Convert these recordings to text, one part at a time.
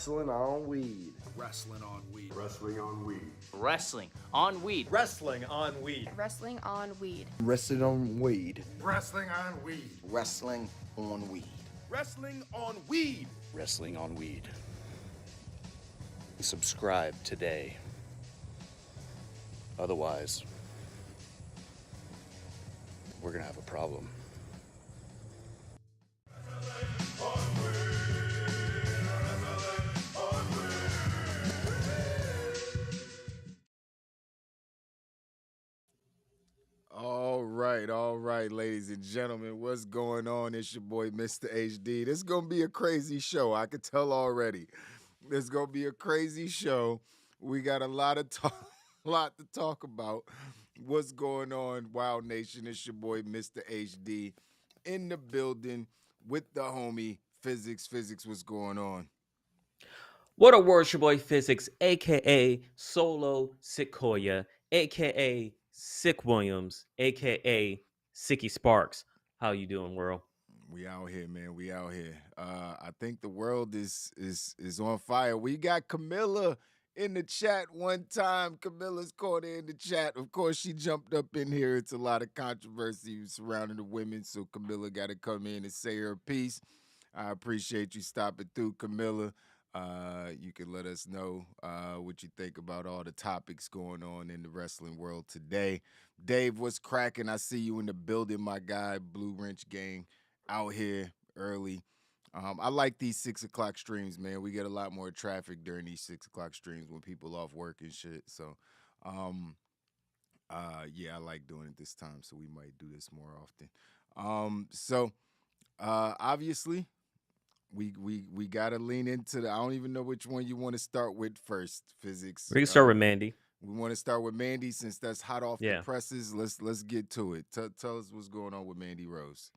Wrestling on weed. Wrestling on weed. Wrestling on weed. Wrestling on weed. Wrestling on weed. Wrestling on weed. Wrestling on weed. Wrestling on weed. Wrestling on weed. Wrestling on weed. Wrestling on weed. Subscribe today. Otherwise, we're gonna have a problem. All right, ladies and gentlemen, what's going on? It's your boy, Mr. HD. This is going to be a crazy show. I could tell already. This is going to be a crazy show. We got a lot to talk about. What's going on, WoW Nation? It's your boy, Mr. HD, in the building with the homie, Physics. Physics, what's going on? What a word, your boy Physics, aka Solo Sequoia, aka Sick Williams, aka Sicky Sparks. How you doing, world? We out here, man. We out here. I think the world is on fire. We got Camilla in the chat one time. Camilla's caught in the chat. Of course, she jumped up in here. It's a lot of controversy surrounding the women, so Camilla got to come in and say her piece. I appreciate you stopping through, Camilla. You can let us know what you think about all the topics going on in the wrestling world today. Dave, what's cracking? I see you in the building, my guy. Blue Wrench Gang out here early. I like these 6 o'clock streams, man. We get a lot more traffic during these 6 o'clock streams when people off work and shit. So, yeah, I like doing it this time, so we might do this more often. Obviously, we gotta lean into the. I don't even know which one you want to start with first. Physics. We can start with Mandy. We want to start with Mandy since that's hot off the presses. Let's get to it. Tell us what's going on with Mandy Rose.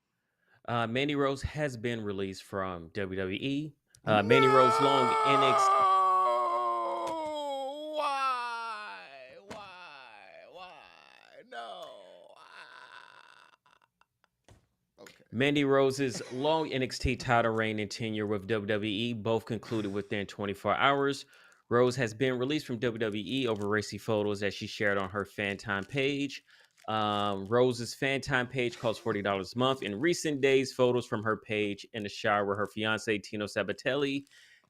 Mandy Rose has been released from WWE. Mandy Rose long NXT. Why? No. Okay. Mandy Rose's long NXT title reign and tenure with WWE both concluded within 24 hours. Rose has been released from WWE over racy photos that she shared on her fan time page. Rose's fan time page costs $40 a month. In recent days, photos from her page in the shower with her fiance Tino Sabatelli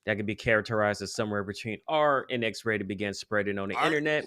that could be characterized as somewhere between R and X-rated began spreading on the internet.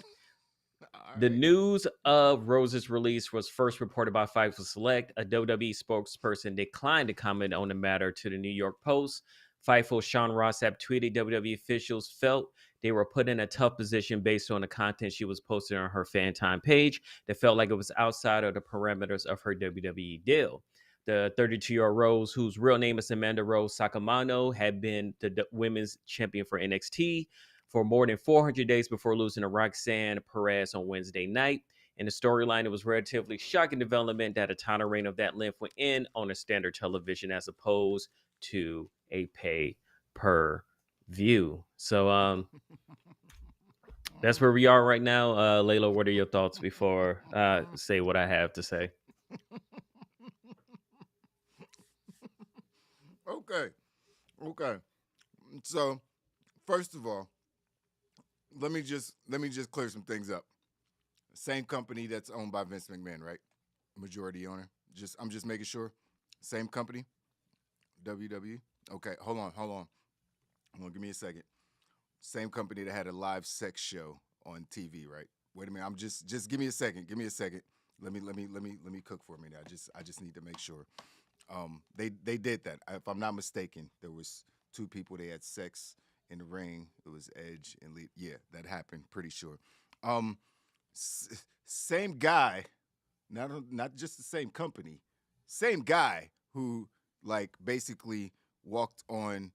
The news of Rose's release was first reported by Fightful Select. A WWE spokesperson declined to comment on the matter to the New York Post. Fightful Sean Rossap tweeted WWE officials felt they were put in a tough position based on the content she was posting on her fan time page that felt like it was outside of the parameters of her WWE deal. The 32-year-old Rose, whose real name is Amanda Rose Sacamano, had been the women's champion for NXT for more than 400 days before losing to Roxanne Perez on Wednesday night. In the storyline, it was relatively shocking development that a title reign of that length went in on a standard television as opposed to a pay-per-view. So that's where we are right now. Layla, what are your thoughts before I say what I have to say? Okay. So, first of all, let me just clear some things up. Same company that's owned by Vince McMahon, right? Majority owner. I'm just making sure. Same company. WWE. Okay, hold on. Give me a second. Same company that had a live sex show on TV, right? Wait a minute. I'm just give me a second. Let me cook for me now. I just need to make sure. They did that. If I'm not mistaken, there was two people. They had sex in the ring. It was Edge and Lee. Yeah, that happened. Pretty sure. Same guy, not just the same company. Same guy who like basically walked on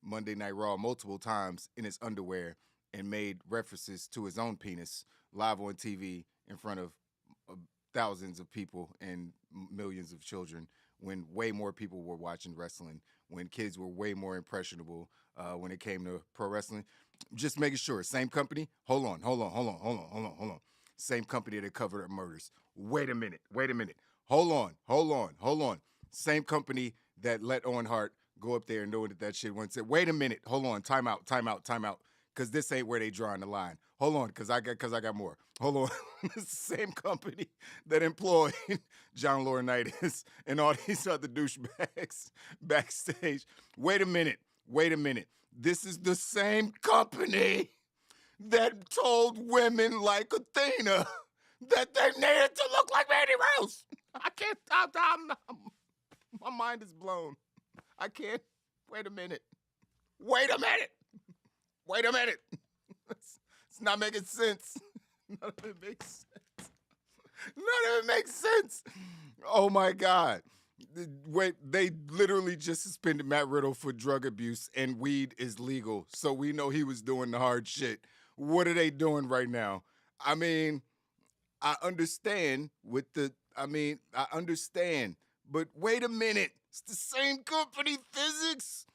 Monday Night Raw multiple times in his underwear and made references to his own penis live on TV in front of thousands of people and millions of children when way more people were watching wrestling, when kids were way more impressionable when it came to pro wrestling. Just making sure. Same company. Hold on. Same company that covered up murders. Wait a minute. Hold on. Same company that let Owen Hart go up there and know that shit once said, wait a minute. Hold on. Time out. Because this ain't where they drawing the line. Hold on, because I got more. Hold on. It's the same company that employed John Laurinaitis and all these other douchebags backstage. Wait a minute. This is the same company that told women like Athena that they needed to look like Mandy Rose. I can't. My mind is blown. I can't. Wait a minute. It's not making sense. None of it makes sense. Oh my God. Wait, they literally just suspended Matt Riddle for drug abuse, and weed is legal. So we know he was doing the hard shit. What are they doing right now? I mean, I understand, but wait a minute. It's the same company, Physics,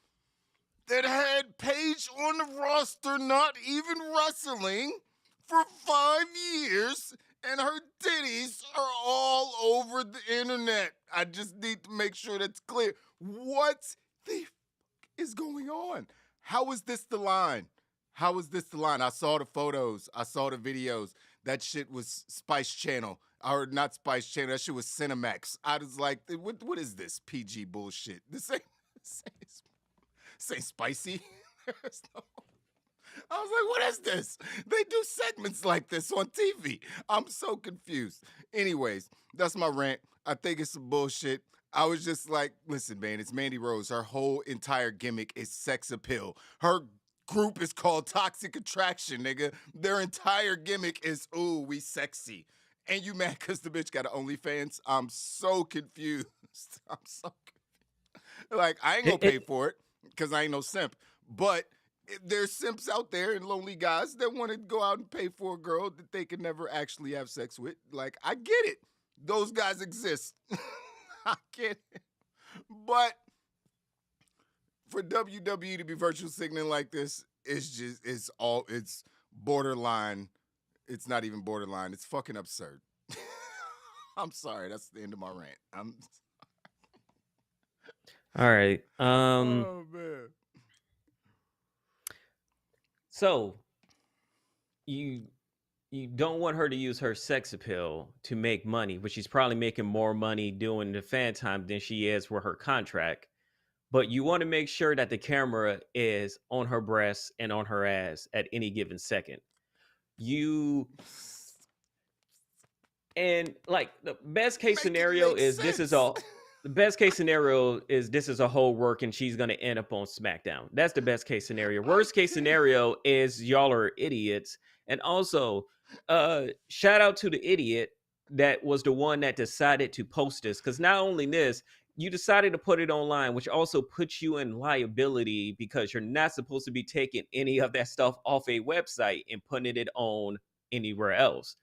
that had Paige on the roster, not even wrestling, for 5 years, and her titties are all over the internet. I just need to make sure that's clear. What the fuck is going on? How is this the line? I saw the photos. I saw the videos. That shit was Spice Channel. Or not Spice Channel. That shit was Cinemax. I was like, what is this PG bullshit? This ain't spicy. I was like, what is this? They do segments like this on TV. I'm so confused. Anyways, that's my rant. I think it's some bullshit. I was just like, listen, man, it's Mandy Rose. Her whole entire gimmick is sex appeal. Her group is called Toxic Attraction, nigga. Their entire gimmick is, ooh, we sexy. And you mad because the bitch got an OnlyFans? I'm so confused. Like, I ain't gonna pay for it because I ain't no simp. But there's simps out there and lonely guys that want to go out and pay for a girl that they can never actually have sex with. Like, I get it. Those guys exist. I get it. But for WWE to be virtual signaling like this, it's borderline. It's not even borderline. It's fucking absurd. I'm sorry. That's the end of my rant. All right. Oh, man. So you don't want her to use her sex appeal to make money, but she's probably making more money doing the fan time than she is with her contract. But you want to make sure that the camera is on her breasts and on her ass at any given second. And like the best case scenario is this is all. The best case scenario is this is a whole work and she's going to end up on SmackDown. That's the best case scenario. Worst case scenario is y'all are idiots. And also, shout out to the idiot that was the one that decided to post this. Because not only this, you decided to put it online, which also puts you in liability because you're not supposed to be taking any of that stuff off a website and putting it on anywhere else.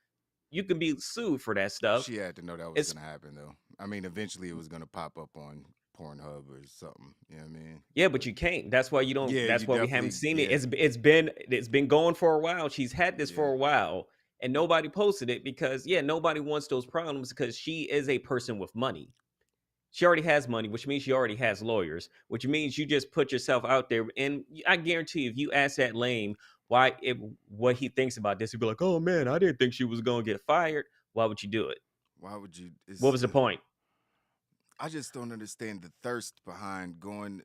You can be sued for that stuff. She had to know that was going to happen, though. I mean, eventually it was going to pop up on Pornhub or something. You know what I mean? Yeah, but you can't. That's why you don't. Yeah, that's you why we haven't seen it. yeah. It's been going for a while. She's had this for a while, and nobody posted it because nobody wants those problems because she is a person with money. She already has money, which means she already has lawyers, which means you just put yourself out there. And I guarantee if you ask that lame what he thinks about this, he'd be like, "Oh man, I didn't think she was gonna get fired." Why would you do it? Why would you? What was the point? I just don't understand the thirst behind going.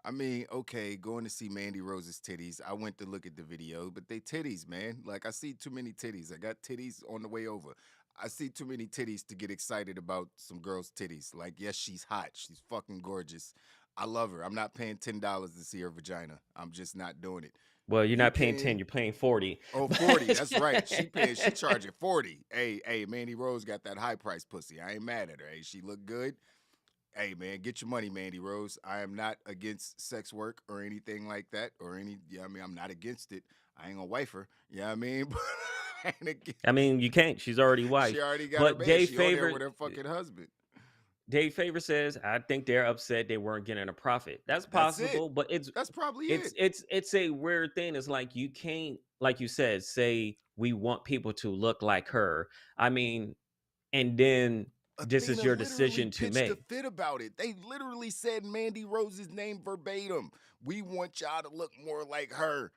I mean, okay, going to see Mandy Rose's titties. I went to look at the video, but they titties, man. Like, I see too many titties. I got titties on the way over. I see too many titties to get excited about some girl's titties. Like, yes, she's hot. She's fucking gorgeous. I love her. I'm not paying $10 to see her vagina. I'm just not doing it. Well, you're not paying 10, you're paying 40. Oh, 40. That's right. She charging 40. Hey, Mandy Rose got that high price pussy. I ain't mad at her. Hey, she look good. Hey, man, get your money, Mandy Rose. I am not against sex work or anything like that. I'm not against it. I ain't gonna wife her. You know what I mean? But And again, I mean, you can't. She's already wife. she already got her But man. She on there with her fucking husband. Dave Favor says, I think they're upset they weren't getting a profit. That's That's it. possible, but That's probably it's a weird thing. It's like you can't, like you said, say we want people to look like her. I mean, and then this is Athena your literally decision to pitched a make. fit about it. They literally said Mandy Rose's name verbatim. We want y'all to look more like her.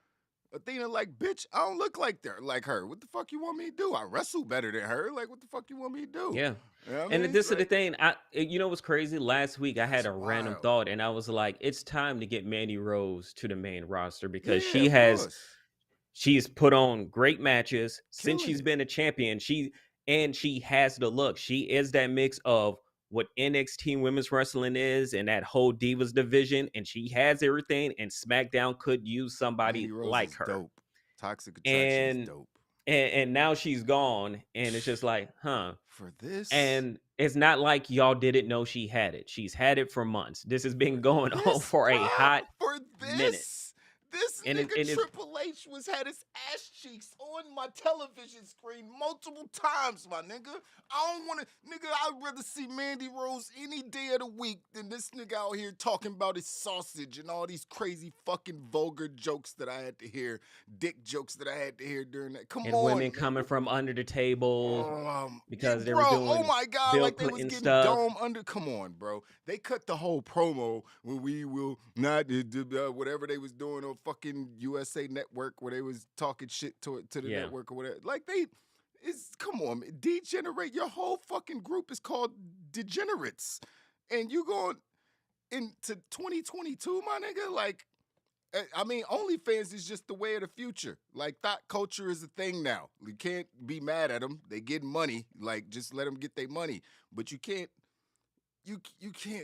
Athena, like, bitch, I don't look like her. What the fuck you want me to do? I wrestle better than her. Like, what the fuck you want me to do? Yeah. You know what I And mean? this is the Like, thing. You know what's crazy? Last week I had that's a random wild. thought, and I was like, it's time to get Mandy Rose to the main roster because Yeah, of course. she's put on great matches since Killing she's it. been a champion. She has the look. She is that mix of what NXT women's wrestling is and that whole Divas division, and she has everything. And SmackDown could use somebody Mandy Rose like is her. dope. Toxic Attraction is And dope. and now she's gone, and it's just like, huh. For this, And it's not like y'all didn't know she had it. She's had it for months. This has been going on for a hot for minute. this And nigga it's Triple H had his ass cheeks on my television screen multiple times, my nigga. I don't want to, nigga. I'd rather see Mandy Rose any day of the week than this nigga out here talking about his sausage and all these crazy fucking vulgar jokes that I had to hear, dick jokes that I had to hear during that. Come and on, women man. coming from under the table because they were bro, doing oh my God, Bill like they was Clinton getting stuff. dome under. Come on, bro. They cut the whole promo when we will not whatever they was doing on fucking USA Network where they was talking shit to the network or whatever. Like come on, man. Degenerate. Your whole fucking group is called Degenerates, and you going into 2022, my nigga. Like, I mean, OnlyFans is just the way of the future. Like, thought culture is a thing now. You can't be mad at them. They get money. Like, just let them get their money. But you can't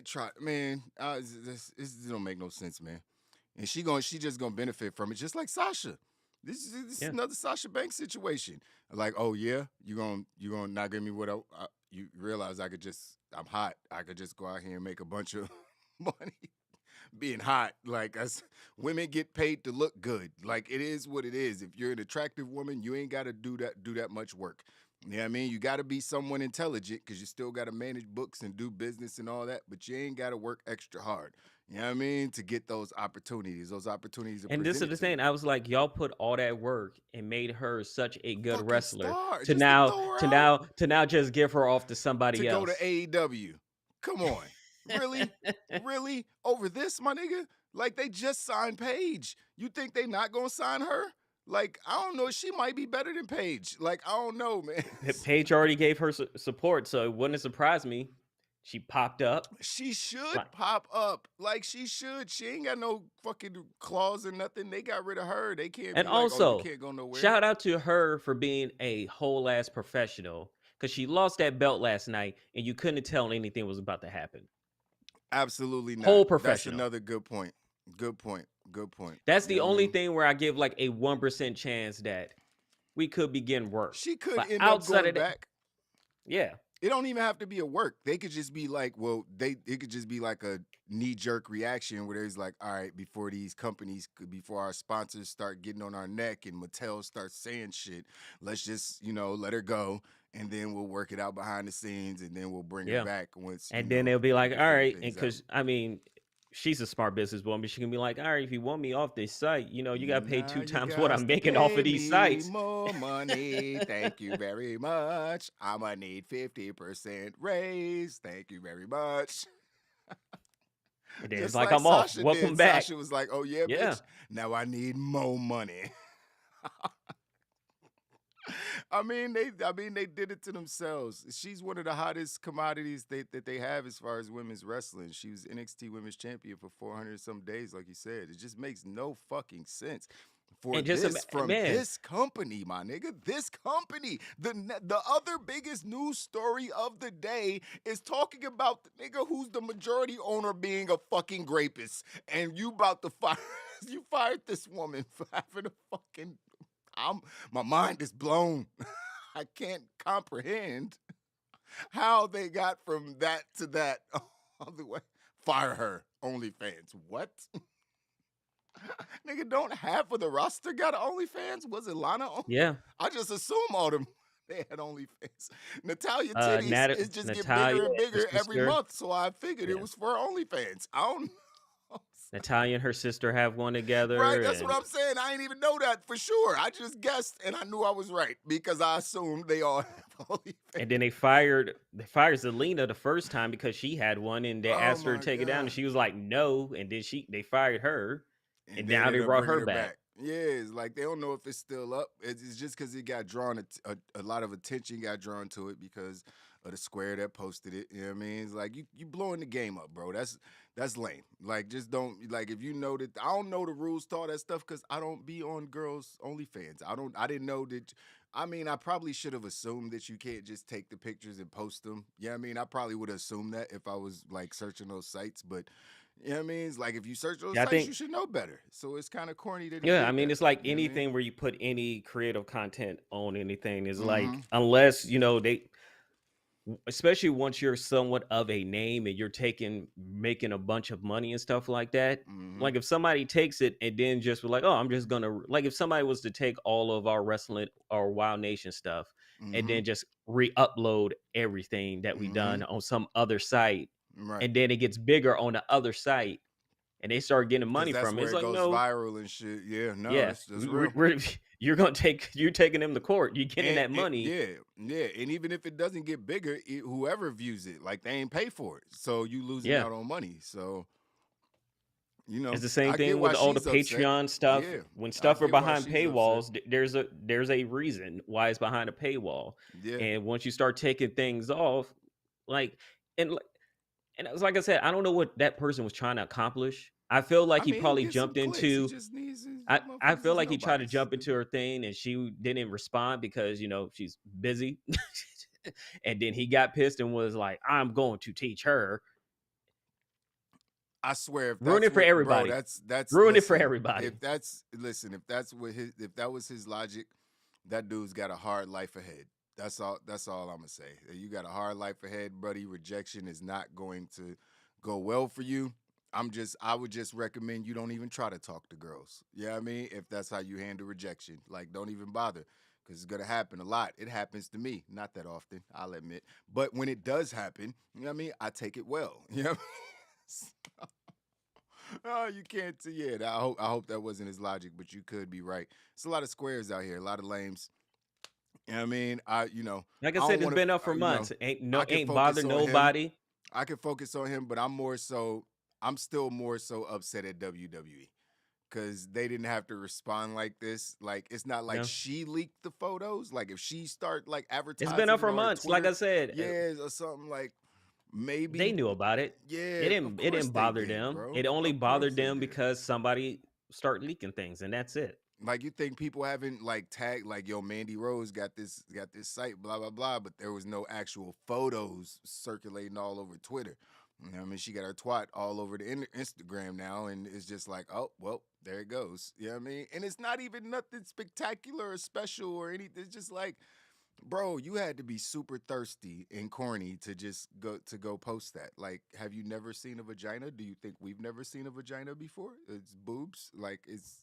try, man. This don't make no sense, man. And she just gonna benefit from it, just like Sasha. This is another Sasha Banks situation. Like, oh yeah, you gonna not give me what you realize I'm hot. I could just go out here and make a bunch of money. Being hot, like women get paid to look good. Like, it is what it is. If you're an attractive woman, you ain't got to do that much work. You know what I mean? You got to be someone intelligent because you still got to manage books and do business and all that, but you ain't got to work extra hard. You know what I mean? To get those opportunities. Those opportunities are And this is presented the to thing. you. I was like, y'all put all that work and made her such a good Fucking wrestler star. to Just now throw her to out. now just give her off to somebody To else. go to AEW. Come on. Really? Really? Over this, my nigga? Like, they just signed Paige. You think they not gonna sign her? Like, I don't know. She might be better than Paige. Like, I don't know, man. Paige already gave her support, so it wouldn't surprise me. She popped up. She should pop up. Like, she should. She ain't got no fucking claws or nothing. They got rid of her. They can't And be like, also, oh, you can't go nowhere. shout out to her for being a whole ass professional because she lost that belt last night and you couldn't tell anything was about to happen. Absolutely not. Whole professional. That's another good point. Good point. That's the only thing where I give like a 1% chance that we could be getting work. She could but end up going back. Yeah. It don't even have to be a work. They could just be like, it could just be like a knee-jerk reaction where there's like, all right, before our sponsors start getting on our neck and Mattel starts saying shit, let's just, let her go, and then we'll work it out behind the scenes, and then we'll bring her back once. And then they'll be like, all right, and because, I mean, she's a smart businesswoman. She can be like, all right, if you want me off this site, you got to pay 2 times what I'm making off of these sites. More money. Thank you very much. I'm going to need 50% raise. Thank you very much. And then it's like I'm off. Welcome back. Sasha was like, oh, yeah, bitch. Now I need more money. I mean, they did it to themselves. She's one of the hottest commodities that they have as far as women's wrestling. She was NXT Women's Champion for 400 some days, like you said. It just makes no fucking sense. This company, my nigga, this company. The other biggest news story of the day is talking about the nigga who's the majority owner being a fucking rapist, and you about to fire. You fired this woman for having a fucking. My mind is blown. I can't comprehend how they got from that to that all the way. Fire her. OnlyFans. What? Nigga, don't half of the roster got OnlyFans? Was it Lana? Yeah. I just assume all them they had OnlyFans. Natalia titties is just get Natalia, bigger and her bigger every sister. month, so I figured it Yeah. was for OnlyFans. I don't know. Natalia and her sister have one together. Right, that's And what I'm saying. I ain't even know that for sure. I just guessed, and I knew I was right because I assumed they all have OnlyFans. and then they fired Zelina the first time because she had one, and they Oh asked her to my take it down, and God. she was like, "No," and then they fired her, And and they now ended they up brought bringing her her back. back. Yeah, it's like they don't know if it's still up. It's just because it got drawn a lot of attention got drawn to it because of the square that posted it. You know what I mean? It's like you blowing the game up, bro. That's lame. Like just don't like if you know that I don't know the rules to all that stuff because I don't be on girls OnlyFans. I didn't know that. I mean, I probably should have assumed that you can't just take the pictures and post them. Yeah, I mean, I probably would have assumed that if I was like searching those sites, but you know what I mean? It's like if you search those Yeah, I sites, think. you should know better. So it's kind of corny that he Yeah, I did mean, that. it's like You know what I mean? anything where you put any creative content on anything is Mm-hmm. like, unless they, especially once you're somewhat of a name and you're making a bunch of money and stuff like that. Mm-hmm. Like if somebody takes it and then just was like, oh, I'm just gonna, like if somebody was to take all of our wrestling or Wild Nation stuff and Mm-hmm. then just re-upload everything that we Mm-hmm. done on some other site, Right. and then it gets bigger on the other site and they start getting Because money that's from it, where it's it like, goes no. viral and shit. Yeah, no, Yeah, that's real. you're taking them to court. You're getting that money. Yeah, yeah. And even if it doesn't get bigger, whoever views it, like they ain't pay for it. So you losing Yeah, out on money. So, it's the same I get thing why with all the she's upset. Patreon stuff. Yeah. When I stuff are get why behind she's upset. paywalls, there's a reason why it's behind a paywall. Yeah. And once you start taking things off, like and like- and it's like I said, I don't know what that person was trying to accomplish. I feel like I he mean, probably get some jumped clicks. He into. just needs his I motherfuckers feel is like he tried to nobodies. jump into her thing and she didn't respond because she's busy. And then he got pissed and was like, "I'm going to teach her." I swear, if Ruin that's it for what, bro, everybody. that's Ruin it for listen. everybody. If that's what if that was his logic, that dude's got a hard life ahead. That's all. That's all I'm gonna say. You got a hard life ahead, buddy. Rejection is not going to go well for you. I would just recommend you don't even try to talk to girls. You know what I mean? If that's how you handle rejection, like don't even bother. Because it's gonna happen a lot. It happens to me, not that often, I'll admit. But when it does happen, you know what I mean? I take it well. You know what I mean? Oh, you can't. Yeah, I hope that wasn't his logic, but you could be right. It's a lot of squares out here, a lot of lames. You know what I mean? Like I I said, don't it's want been up to. for months. I can Ain't focus bothered on him. nobody. I can focus on him, but I'm still more so upset at WWE because they didn't have to respond like this. Like it's not like No, she leaked the photos. Like if she start like it's been advertising up it for on her months. Like Twitter, I said, yeah, or something like they maybe. knew about it. Yeah, of It course didn't they bother did, them. bro. It only Of course bothered they them did. because somebody start leaking things, and that's it. Like you think people haven't like tagged like yo Mandy Rose got this site blah blah blah, but there was no actual photos circulating all over Twitter. You know what I mean, she got her twat all over the Instagram now, and it's just like, oh well, there it goes. You know what I mean? And it's not even nothing spectacular or special or anything. It's just like, bro, you had to be super thirsty and corny to just go post that. Like, have you never seen a vagina? Do you think we've never seen a vagina before? It's boobs. Like it's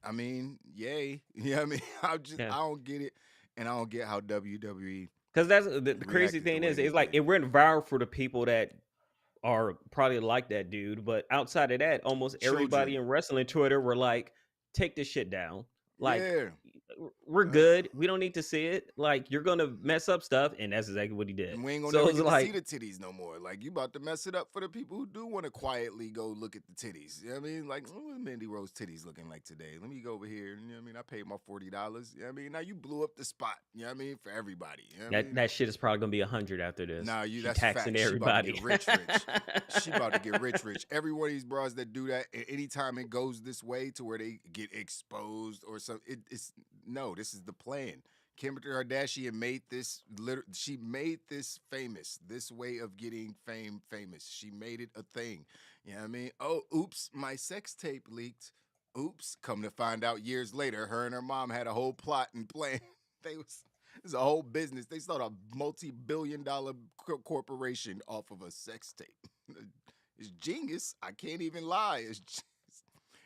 I mean, yay. You know what I mean? Yeah. I don't get it. And I don't get how WWE Because that's the crazy reacted the thing way is, they it's like did. it went viral for the people that are probably like that dude, but outside of that, almost everybody Children. in wrestling Twitter were like, "Take this shit down." Like, Yeah. we're good. We don't need to see it. Like, you're gonna mess up stuff, and that's exactly what he did. And we ain't gonna So never it's get to see like, the titties no more. Like you about to mess it up for the people who do want to quietly go look at the titties. You know what I mean? Like, what Mandy Rose titties looking like today? Let me go over here. You know what I mean? I paid my $40. You know what I mean? Now you blew up the spot. You know what I mean? For everybody. You know what I mean? that shit is probably gonna be 100 after this. Nah, She that's taxing fact. She about to everybody. get rich. She about to get rich. Every one of these bras that do that, anytime it goes this way to where they get exposed or something, it's no. This is the plan. Kim Kardashian made this. She made this famous. This way of getting famous. She made it a thing. You know what I mean? Oh, oops, my sex tape leaked. Oops. Come to find out years later, her and her mom had a whole plot and plan. It's a whole business. They started a multi-billion-dollar corporation off of a sex tape. It's genius. I can't even lie.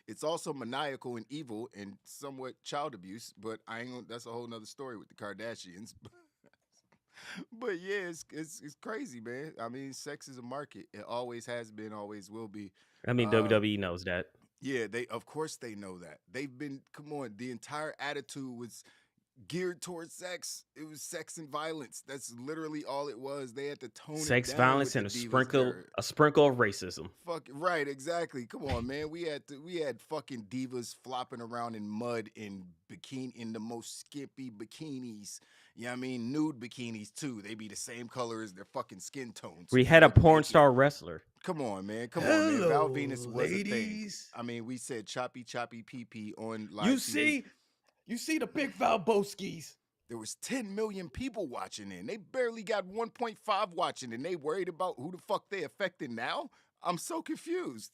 It's also maniacal and evil and somewhat child abuse, but I ain't gonna, that's a whole nother story with the Kardashians. But yeah, it's crazy, man. I mean, sex is a market. It always has been, always will be. I mean, WWE knows that. Yeah, they of course they know that. They've been come on, the entire attitude was geared towards sex. It was sex and violence. That's literally all it was. They had to tone it Sex, down violence, with the and a Divas sprinkle era. a sprinkle of racism. Fuck right, exactly. Come on, man. We had fucking divas flopping around in mud in bikini in the most skimpy bikinis. You know what I mean? Nude bikinis too. They be the same color as their fucking skin tones. We had a Butt porn naked. star wrestler. Come on, man. Come on, man. Val Venus was a thing. I mean, we said choppy pee pee on live TV. You see the big Valboskis. There was 10 million people watching it. And they barely got 1.5 watching, and they worried about who the fuck they affected now? I'm so confused.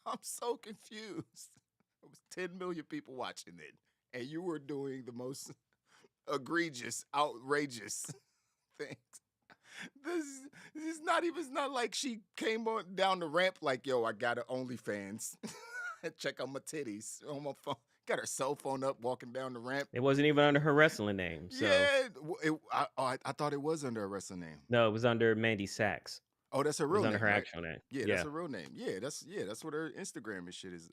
I'm so confused. There was 10 million people watching it, and you were doing the most egregious, outrageous things. This is not even, it's not like she came on down the ramp like, yo, I got an OnlyFans. Check out my titties on my phone. Got her cell phone up, walking down the ramp. It wasn't even under her wrestling name. So. Yeah, I thought it was under a wrestling name. No, it was under Mandy Sachs. Oh, that's her It real was name. under her right? actual name. Yeah, that's her real name. Yeah, that's what her Instagram and shit is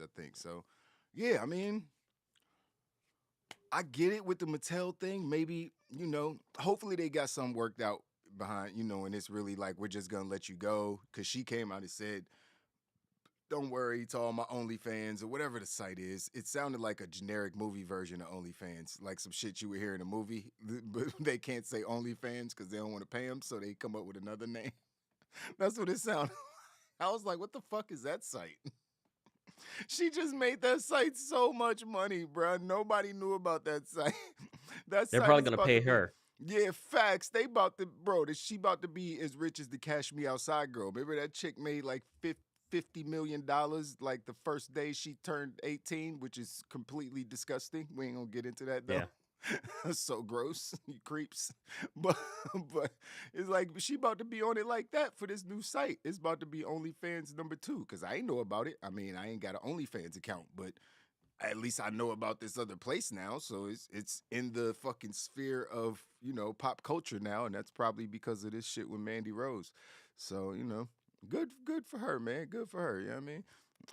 I think. So, yeah, I mean, I get it with the Mattel thing. Maybe, hopefully they got something worked out behind, and it's really like we're just gonna let you go, because she came out and said, don't worry to all my OnlyFans or whatever the site is. It sounded like a generic movie version of OnlyFans, like some shit you would hear in a movie, but they can't say OnlyFans because they don't want to pay them, so they come up with another name. That's what it sounded. I was like, what the fuck is that site? She just made that site so much money, bro. Nobody knew about that site. They're Site probably is gonna about pay to be- her. Yeah, facts. They about to, bro. She about to be as rich as the Cash Me Outside girl. Remember that chick made like $50 million like the first day she turned 18, which is completely disgusting. We ain't gonna get into that though. Yeah. So gross, you creeps. But it's like she about to be on it like that for this new site. It's about to be OnlyFans #2, because I ain't know about it. I mean, I ain't got an OnlyFans account, but at least I know about this other place now. So it's in the fucking sphere of, pop culture now, and that's probably because of this shit with Mandy Rose. So, good for her, man. Good for her. You know what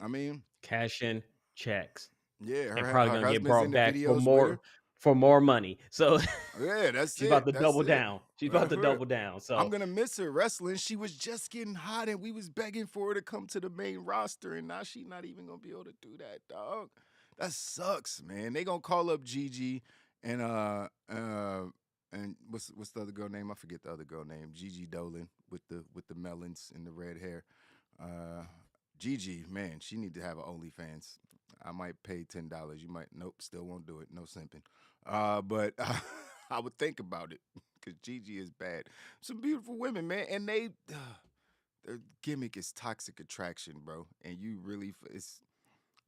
I mean? Cash in checks. Yeah, And probably her gonna get husband's brought in the back videos for more money. So Yeah, that's she's about to That's double it. down. She's about to Right. double down. So I'm gonna miss her wrestling. She was just getting hot, and we was begging for her to come to the main roster, and now she's not even gonna be able to do that, dog. That sucks, man. They gonna call up Gigi and what's the other girl name? I forget the other girl name. Gigi Dolan with the melons and the red hair. Gigi, man, she need to have an OnlyFans. I might pay $10. You might still won't do it. No simping. But I would think about it, because Gigi is bad. Some beautiful women, man, and their gimmick is toxic attraction, bro. And you really,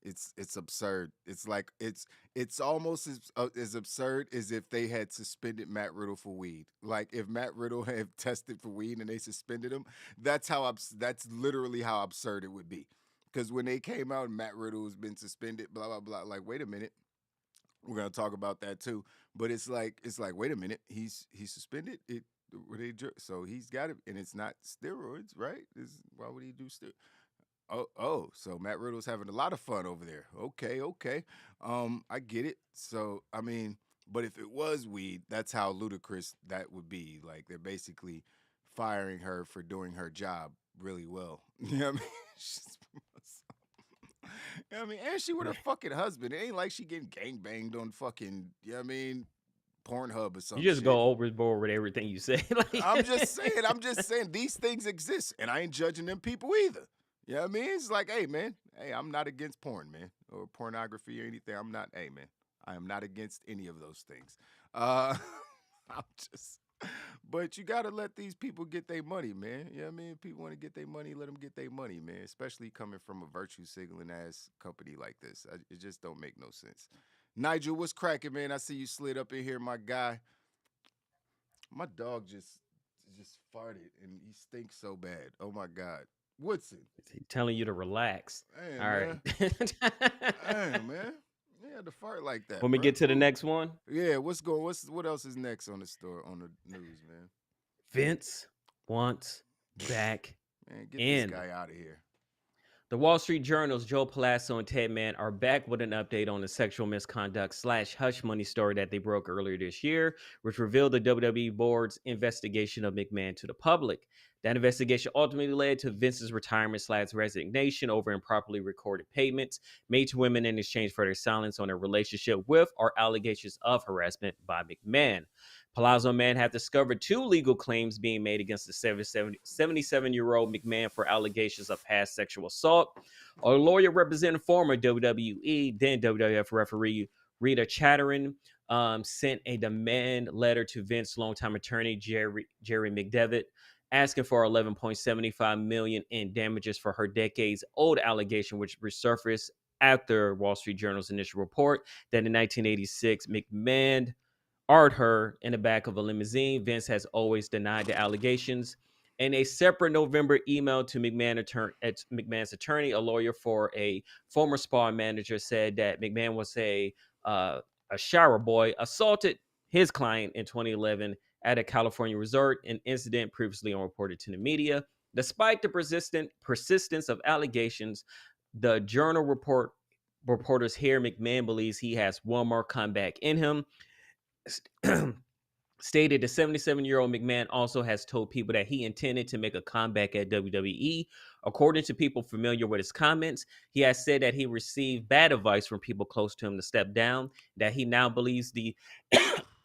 it's absurd. It's like it's almost as absurd as if they had suspended Matt Riddle for weed. Like if Matt Riddle had tested for weed and they suspended him, that's literally how absurd it would be. Because when they came out and Matt Riddle has been suspended, blah blah blah. Like, wait a minute, we're gonna talk about that too. But it's like, wait a minute, he's suspended. So he's got it, and it's not steroids, right? Why would he do steroids? Oh, so Matt Riddle's having a lot of fun over there. Okay. I get it. So, I mean, but if it was weed, that's how ludicrous that would be. Like, they're basically firing her for doing her job really well. You know what I mean? You know what I mean? And she with her fucking husband. It ain't like she getting gangbanged on fucking, you know what I mean, Pornhub or something. you just go overboard with everything you say. Like, I'm just saying these things exist, and I ain't judging them people either. You know what I mean? It's like, hey, man, I'm not against porn, man, or pornography or anything. I am not against any of those things. But you got to let these people get their money, man. You know what I mean? If people want to get their money, let them get their money, man, especially coming from a virtue signaling ass company like this. It just don't make no sense. Nigel, what's cracking, man? I see you slid up in here, my guy. My dog just farted, and he stinks so bad. Oh, my God. Woodson. He's telling you to relax. Hey, All right. man. Hey, man. You had to fart like that, When we bro. get to the next one, Yeah, what else is next on the news, man? Vince wants back Man, get this in. guy out of here. The Wall Street Journal's Joe Palazzo and Ted Mann are back with an update on the sexual misconduct / hush money story that they broke earlier this year, which revealed the WWE board's investigation of McMahon to the public. That investigation ultimately led to Vince's retirement / resignation over improperly recorded payments made to women in exchange for their silence on their relationship with or allegations of harassment by McMahon. Palazzo and Mann have discovered 2 legal claims being made against the 77-year-old McMahon for allegations of past sexual assault. A lawyer representing former WWE, then WWF referee Rita Chatterton, sent a demand letter to Vince's longtime attorney Jerry McDevitt, asking for $11.75 million in damages for her decades-old allegation, which resurfaced after Wall Street Journal's initial report that in 1986 McMahon her in the back of a limousine. Vince has always denied the allegations. In a separate November email to McMahon's attorney, a lawyer for a former spa manager said that McMahon was a shower boy, assaulted his client in 2011 at a California resort, an incident previously unreported to the media. Despite the persistence of allegations, the Journal reporters here, McMahon believes he has one more comeback in him. Stated the 77-year-old McMahon also has told people that he intended to make a comeback at WWE. According to people familiar with his comments, he has said that he received bad advice from people close to him to step down, that he now believes the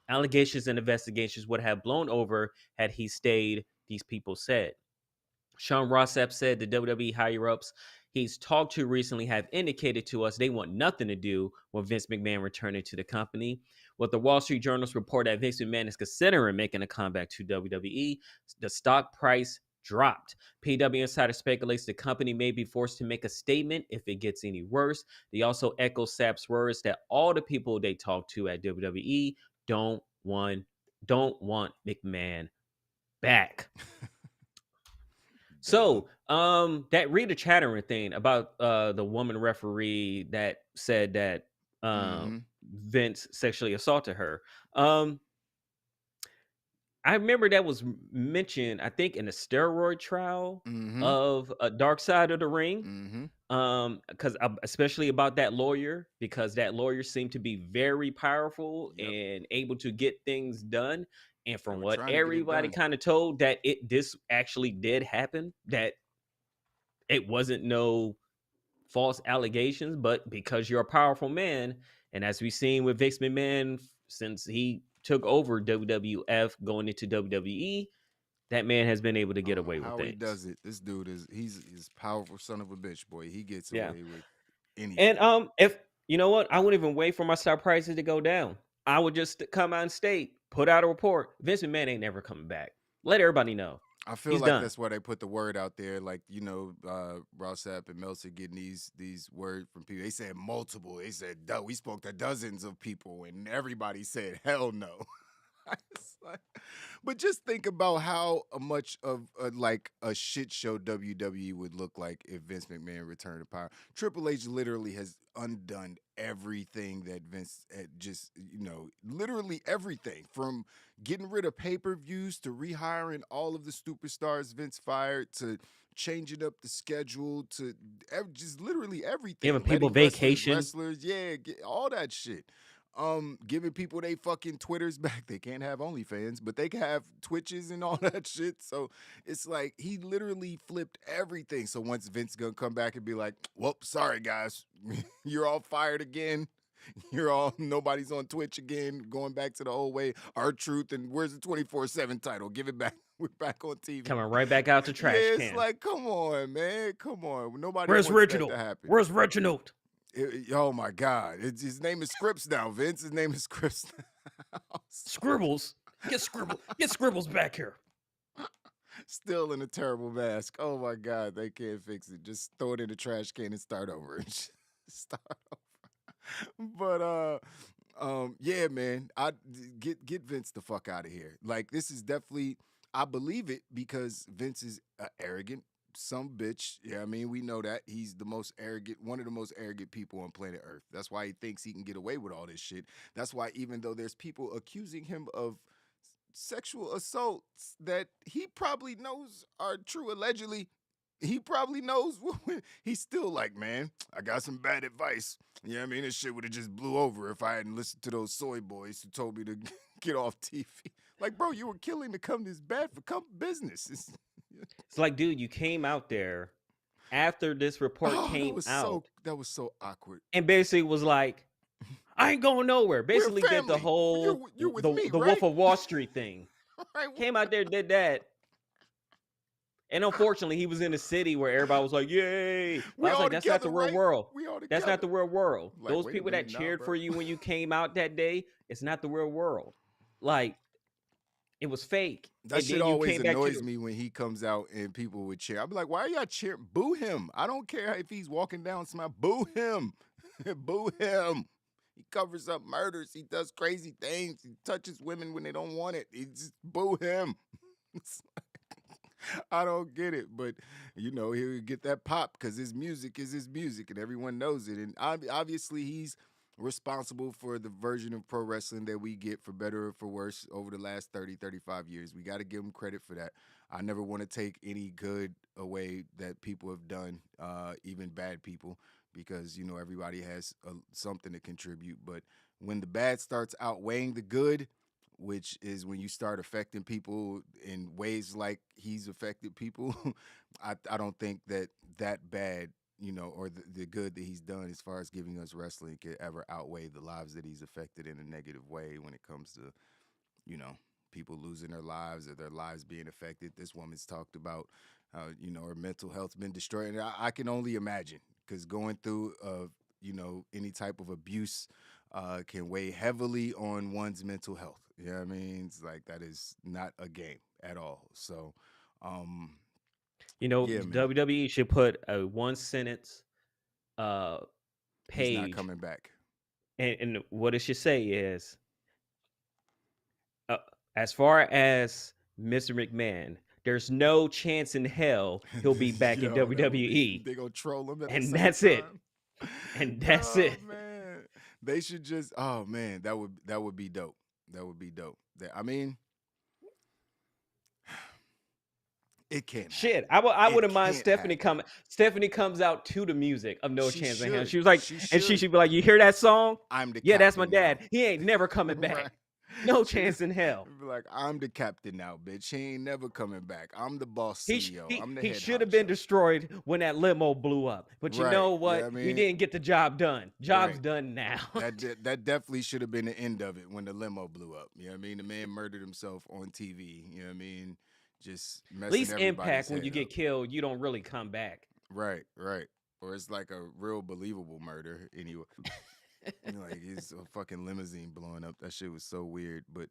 allegations and investigations would have blown over had he stayed, these people said. Sean Rossap said the WWE higher-ups he's talked to recently have indicated to us they want nothing to do with Vince McMahon returning to the company. With the Wall Street Journal's report that Vince McMahon is considering making a comeback to WWE, the stock price dropped. PW Insider speculates the company may be forced to make a statement if it gets any worse. They also echo Sapp's words that all the people they talk to at WWE don't want McMahon back. So, that Rita Chatterton thing about the woman referee that said that Vince sexually assaulted her. I remember that was mentioned, I think, in the steroid trial of a Dark Side of the Ring. Because especially about that lawyer, because that lawyer seemed to be very powerful and able to get things done. And from what everybody kind of told, that this actually did happen, that it wasn't no false allegations, but because you're a powerful man, and as we've seen with Vince McMahon since he took over WWF going into WWE, that man has been able to get away with things. How he does it? This dude he's powerful son of a bitch, boy. He gets away with anything. And if you know what, I wouldn't even wait for my stock prices to go down. I would just come out and state, put out a report. Vince McMahon ain't never coming back. Let everybody know. I feel He's like done. that's why they put the word out there. Like, Rossap and Meltzer getting these words from people. They said multiple. They said, we spoke to dozens of people, and everybody said, hell no. But just think about how much of a shit show WWE would look like if Vince McMahon returned to power. Triple H literally has undone everything that Vince had literally everything, from getting rid of pay-per-views to rehiring all of the superstars Vince fired to changing up the schedule to just literally everything. Giving people vacation. Wrestlers, all that shit. Giving people they fucking Twitters back. They can't have OnlyFans, but they can have Twitches and all that shit. So it's like he literally flipped everything. So once Vince gonna come back and be like, "Whoop, sorry guys, you're all fired again. Nobody's on Twitch again. Going back to the old way. R-Truth, and where's the 24/7 title? Give it back. We're back on TV. Coming right back out to trash can. It's like, come on, man, come on. Nobody Where's wants Reginald? that to happen. Where's Reginald? Oh my God! His name is Scripps now, Vince. His name is Scripps now. Scribbles, get Scribbles back here. Still in a terrible mask. Oh my God, they can't fix it. Just throw it in the trash can and start over. But yeah, man, I get Vince the fuck out of here. Like, this is definitely, I believe it because Vince is an arrogant some bitch. Yeah, I mean, we know that he's the most arrogant, one of the most arrogant people on planet Earth. That's why he thinks he can get away with all this shit. That's why even though there's people accusing him of sexual assaults that he probably knows are true allegedly, he probably knows he's still like, man, I got some bad advice. Yeah, I mean, this shit would have just blew over if I hadn't listened to those soy boys who told me to get off TV. Like, bro, you were killing the company's bad for business. It's like, dude, you came out there after this report came out that was so awkward. and basically was like, I ain't going nowhere. Basically did the family. whole You're with the me, Wolf right? of Wall Street thing. Right. Came out there, did that. And unfortunately, he was in a city where everybody was like, yay. But I was like, that's not the real world. That's not the real world. Like, those wait a people that minute, nah, cheered bro. for you when you came out that day, it's not the real world. Like, it was fake. That And shit then you always came back to annoys the- me when he comes out and people would cheer. I'd be like, why are y'all cheering? Boo him. I don't care if he's walking down smile. Boo him. Boo him. He covers up murders. He does crazy things. He touches women when they don't want it. He just boo him. It's like, I don't get it, but you know, he'll get that pop because his music is his music and everyone knows it. And obviously he's responsible for the version of pro wrestling that we get, for better or for worse, over the last 30, 35 years. We got to give him credit for that. I never want to take any good away that people have done, even bad people, because, you know, everybody has something to contribute. But when the bad starts outweighing the good, which is when you start affecting people in ways like he's affected people, I don't think that bad, you know, or the good that he's done as far as giving us wrestling could ever outweigh the lives that he's affected in a negative way when it comes to, you know, people losing their lives or their lives being affected. This woman's talked about, you know, her mental health's been destroyed. And I can only imagine, because going through, you know, any type of abuse can weigh heavily on one's mental health. You know what I mean? It's like, that is not a game at all. So, You know, yeah, man. WWE should put a one sentence He's not page, coming back. and what it should say is, as far as Mr. McMahon, there's no chance in hell he'll be back in Yo, that would WWE. they gonna troll him at the And same that's it. time. And that's Oh, it. man. They should just, oh man, that would be dope. That would be dope. I mean, it can't Shit, happen. I It wouldn't mind can't Stephanie happen. coming. Stephanie comes out to the music of No She Chance in Hell. should. She was like, She and she should. should be like, you hear that song? I'm the Yeah, that's my captain now. dad. He ain't never coming back. Right. No She- chance in hell. Be like, I'm the captain now, bitch. He ain't never coming back. I'm the boss He, CEO. I'm the he head should have been honcho. destroyed when that limo blew up. But you Right. know Yeah, what? I He mean, didn't get the job done. Job's right. done now. That definitely should have been the end of it when the limo blew up. You know what I mean? The man murdered himself on TV. You know what I mean? Just messing At least everybody's Impact, when you head get up. killed, you don't really come back. Right. Or it's like a real believable murder anyway. You know, like it's a fucking limousine blowing up. That shit was so weird. But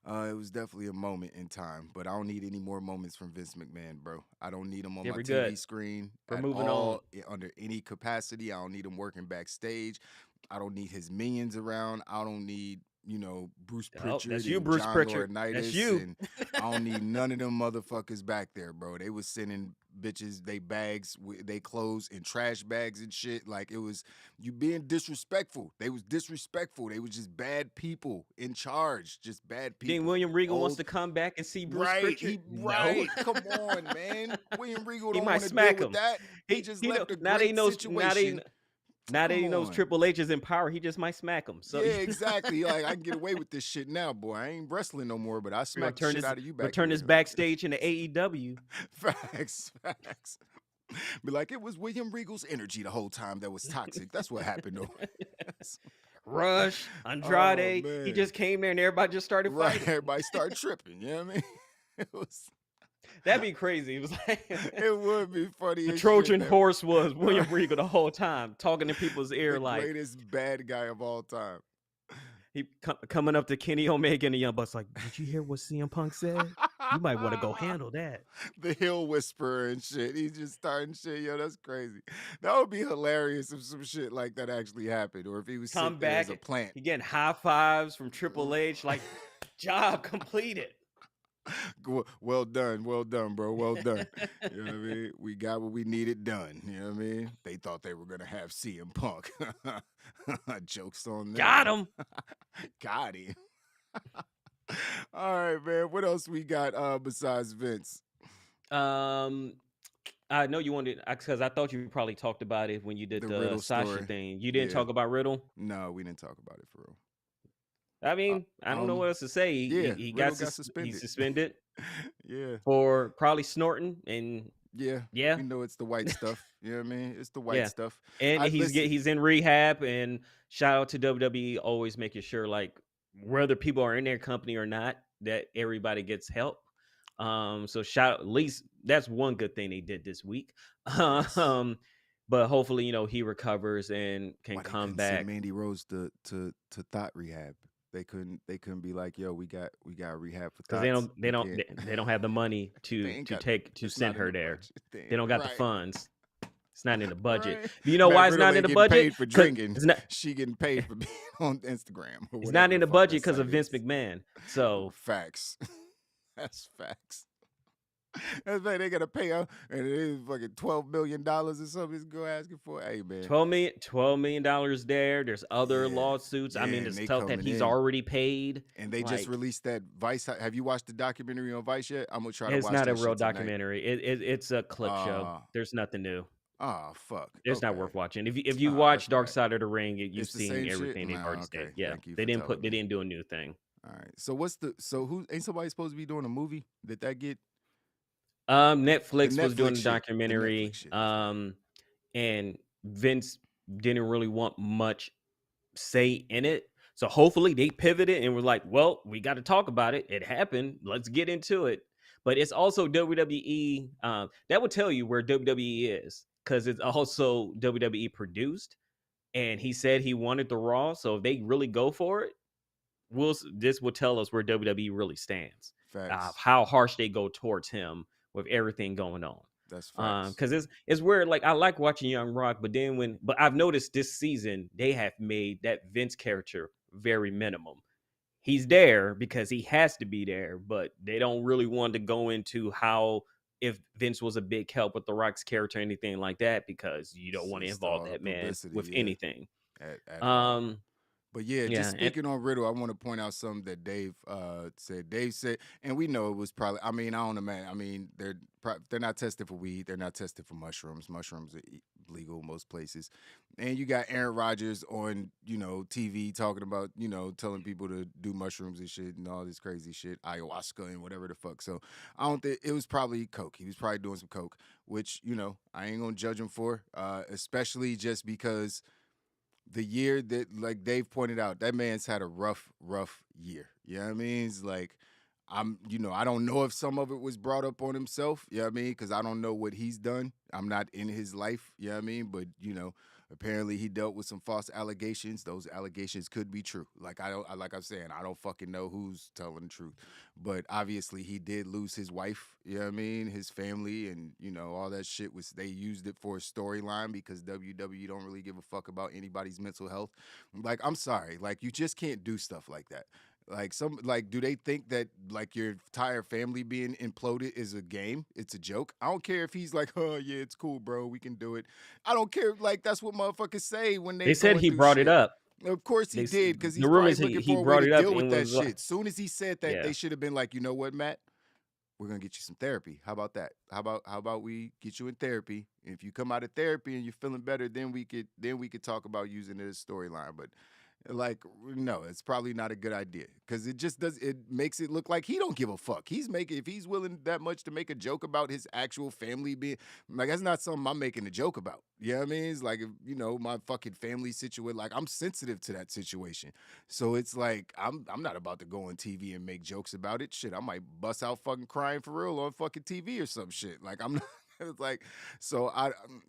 it was definitely a moment in time. But I don't need any more moments from Vince McMahon, bro. I don't need him on Yeah, my we're TV good. screen We're at moving all, under any capacity. I don't need him working backstage. I don't need his minions around. I don't need, you know, Bruce Oh, Pritchard that's you, and Bruce John Pritchard. Laurinaitis. That's you. And I don't need none of them motherfuckers back there, bro. They was sending bitches they bags, they clothes in trash bags and shit. Like, it was, you being disrespectful. They was disrespectful. They was just bad people in charge. Just bad people. Then William Regal wants Old- to come back and see Bruce Right, Pritchard. right. Come on, man. William Regal He don't might want to smack deal him. with that. He just left a now that he great knows, situation. now that he Come knows on. Triple H is in power, he just might smack him. So Yeah, exactly. Like, I can get away with this shit now, boy. I ain't wrestling no more, but I smack the shit out of you back turn this here. backstage into AEW. Facts. Be like, it was William Regal's energy the whole time that was toxic. That's what happened, though. Rush, Andrade, he Oh, man. just came there and everybody just started Right, fighting. everybody started tripping. You know what I mean? It was. That'd be crazy. It was like It would be funny. the as Trojan shit, that- horse was William Regal the whole time, talking in people's ear the like greatest bad guy of all time. he coming up to Kenny Omega and the Young Bucks like, did you hear what CM Punk said? You might want to go handle that. The Hill Whisperer and shit. He's just starting shit. Yo, that's crazy. That would be hilarious if some shit like that actually happened, or if he was Come sitting there as a back, plant. he getting high fives from Triple H, like job completed. Well done, bro. Well done. You know what I mean? We got what we needed done. You know what I mean? They thought they were gonna have CM Punk. Jokes on Got them. him. Got him. All right, man. What else we got besides Vince? I know you wanted because I thought you probably talked about it when you did The the Riddle Sasha story. thing. You didn't Yeah. talk about Riddle. No, we didn't talk about it for real. I mean, I don't know what else to say. Yeah, He Riddle got got he's suspended. suspended Yeah. for probably snorting and Yeah. yeah, We know it's the white stuff. You know what I mean? It's the white yeah. stuff. And Listen. he's in rehab. And shout out to WWE, always making sure like whether people are in their company or not, that everybody gets help. So shout at least that's one good thing they did this week. Yes. But hopefully he recovers and can Why they come couldn't send back. Mandy Rose to thought rehab? They couldn't be like, yo, we got rehab for Because thoughts. they don't have the money They to ain't got it's send not in her the there. budget. They don't got the Right. funds. It's not in the budget. Right. Do you know Matt why it's Riddle not in ain't the getting budget? paid for 'Cause drinking. It's not. She getting paid for being on Instagram. Or It's whatever not in the fuck budget that because of site Vince is. McMahon. So Facts. That's facts. That's right. They gotta pay her, and it is fucking $12 million or something. This girl asking for. Hey man, $12 million there. There's other Yeah. lawsuits. I mean, Yeah, there's and they stuff that coming he's in. already paid. And they just Like, released that Vice. Have you watched the documentary on Vice yet? I'm gonna try to it's watch not that a real shit tonight. documentary. It's a clip show. There's nothing new. Oh fuck. It's not Okay. worth watching. If you Oh, watch that's Dark whack. Side of the Ring, you've It's the seen same shit? everything they've No, already okay. said. Yeah, Thank you they for didn't telling they me. didn't do a new thing. All right. So who ain't somebody supposed to be doing a movie? Did that get Netflix was doing Netflix the shit. The documentary. Netflix shit, that's right. And Vince didn't really want much say in it. So hopefully they pivoted and were like, well, we got to talk about it. It happened. Let's get into it. But it's also WWE. That would tell you where WWE is because it's also WWE produced. And he said he wanted the Raw. So if they really go for it, this will tell us where WWE really stands. Facts. How harsh they go towards him with everything going on. That's facts. Because it's weird. Like I like watching Young Rock, but I've noticed this season they have made that Vince character very minimum. He's there because he has to be there, but they don't really want to go into how if Vince was a big help with the Rock's character or anything like that because you don't want to It's involve all that man publicity, with yeah. anything. At all. Um, But yeah, yeah, just speaking on Riddle, I want to point out something that Dave said. Dave said, and we know it was probably. I mean, I don't know, man. I mean, they're not tested for weed. They're not tested for mushrooms. Mushrooms are legal most places. And you got Aaron Rodgers on TV talking about telling people to do mushrooms and shit and all this crazy shit, ayahuasca and whatever the fuck. So I don't think it was probably coke. He was probably doing some coke, which I ain't gonna judge him for, especially just because. The year that, like Dave pointed out, that man's had a rough year. You know what I mean? It's like, I don't know if some of it was brought up on himself. You know what I mean? Because I don't know what he's done. I'm not in his life. You know what I mean? But, apparently he dealt with some false allegations. Those allegations could be true. Like I'm saying, I don't fucking know who's telling the truth. But obviously he did lose his wife, you know what I mean, his family, and all that shit they used it for a storyline because WWE don't really give a fuck about anybody's mental health. Like, I'm sorry, like you just can't do stuff like that. Like do they think that like your entire family being imploded is a game? It's a joke. I don't care if he's like, oh yeah, it's cool, bro, we can do it. I don't care. Like that's what motherfuckers say when they said he through brought shit. it up. Of course he did, because he's The rumor probably is looking he for a way brought to it up deal with and that was shit. Soon as he said that, Yeah. they should have been like, you know what, Matt? We're gonna get you some therapy. How about that? How about we get you in therapy? And if you come out of therapy and you're feeling better, then we could talk about using it as a storyline. But like, no, it's probably not a good idea because it makes it look like he don't give a fuck. If he's willing that much to make a joke about his actual family being like, that's not something I'm making a joke about. You know what I mean? It's like, if, my fucking family situation, like I'm sensitive to that situation. So it's like, I'm not about to go on TV and make jokes about it. Shit, I might bust out fucking crying for real on fucking TV or some shit. Like I'm not. It's like, so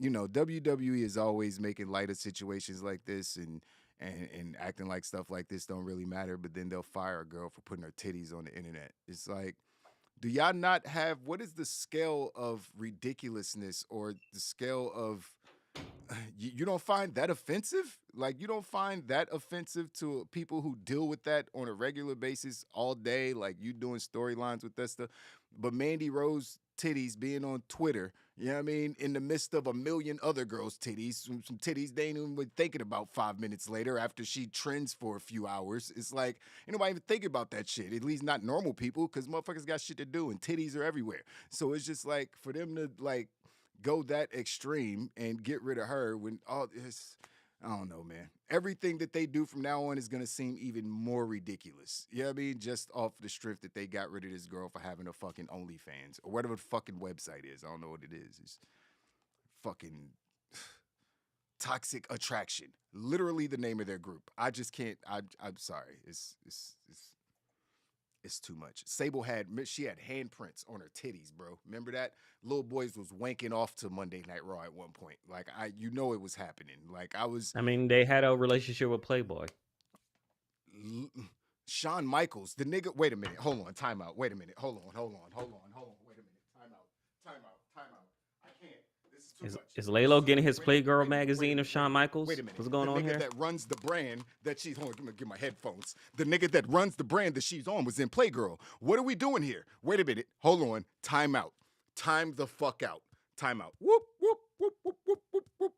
WWE is always making light of situations like this and acting like stuff like this don't really matter, but then they'll fire a girl for putting her titties on the internet. It's like, do y'all not have, what is the scale of ridiculousness or the scale of, you don't find that offensive? Like, you don't find that offensive to people who deal with that on a regular basis all day, like you doing storylines with that stuff. But Mandy Rose titties being on Twitter, you know what I mean, in the midst of a million other girls' titties, some titties they ain't even been thinking about 5 minutes later after she trends for a few hours. It's like, ain't nobody even thinking about that shit. At least not normal people, because motherfuckers got shit to do and titties are everywhere. So it's just like, for them to like go that extreme and get rid of her when all this, I don't know, man. Everything that they do from now on is gonna seem even more ridiculous. You know what I mean? Just off the strength that they got rid of this girl for having a fucking OnlyFans or whatever the fucking website is. I don't know what it is. It's fucking Toxic Attraction. Literally the name of their group. I just can't. I'm sorry. It's too much. Sable she had handprints on her titties, bro. Remember that? Little Boys was wanking off to Monday Night Raw at one point. Like, it was happening. Like, I mean, they had a relationship with Playboy. Shawn Michaels, the nigga. Wait a minute. Hold on. Time out. Wait a minute. Hold on. Wait a minute. Time out. I can't. This is too much. Is Laylo getting his Playgirl magazine of Shawn Michaels? Wait a minute. What's going on here? The nigga that runs the brand that she's on. I'm gonna get my headphones. The nigga that runs the brand that she's on was in Playgirl. What are we doing here? Wait a minute. Hold on. Time out. Time the fuck out. Time out. Whoop, whoop, whoop, whoop, whoop, whoop, whoop.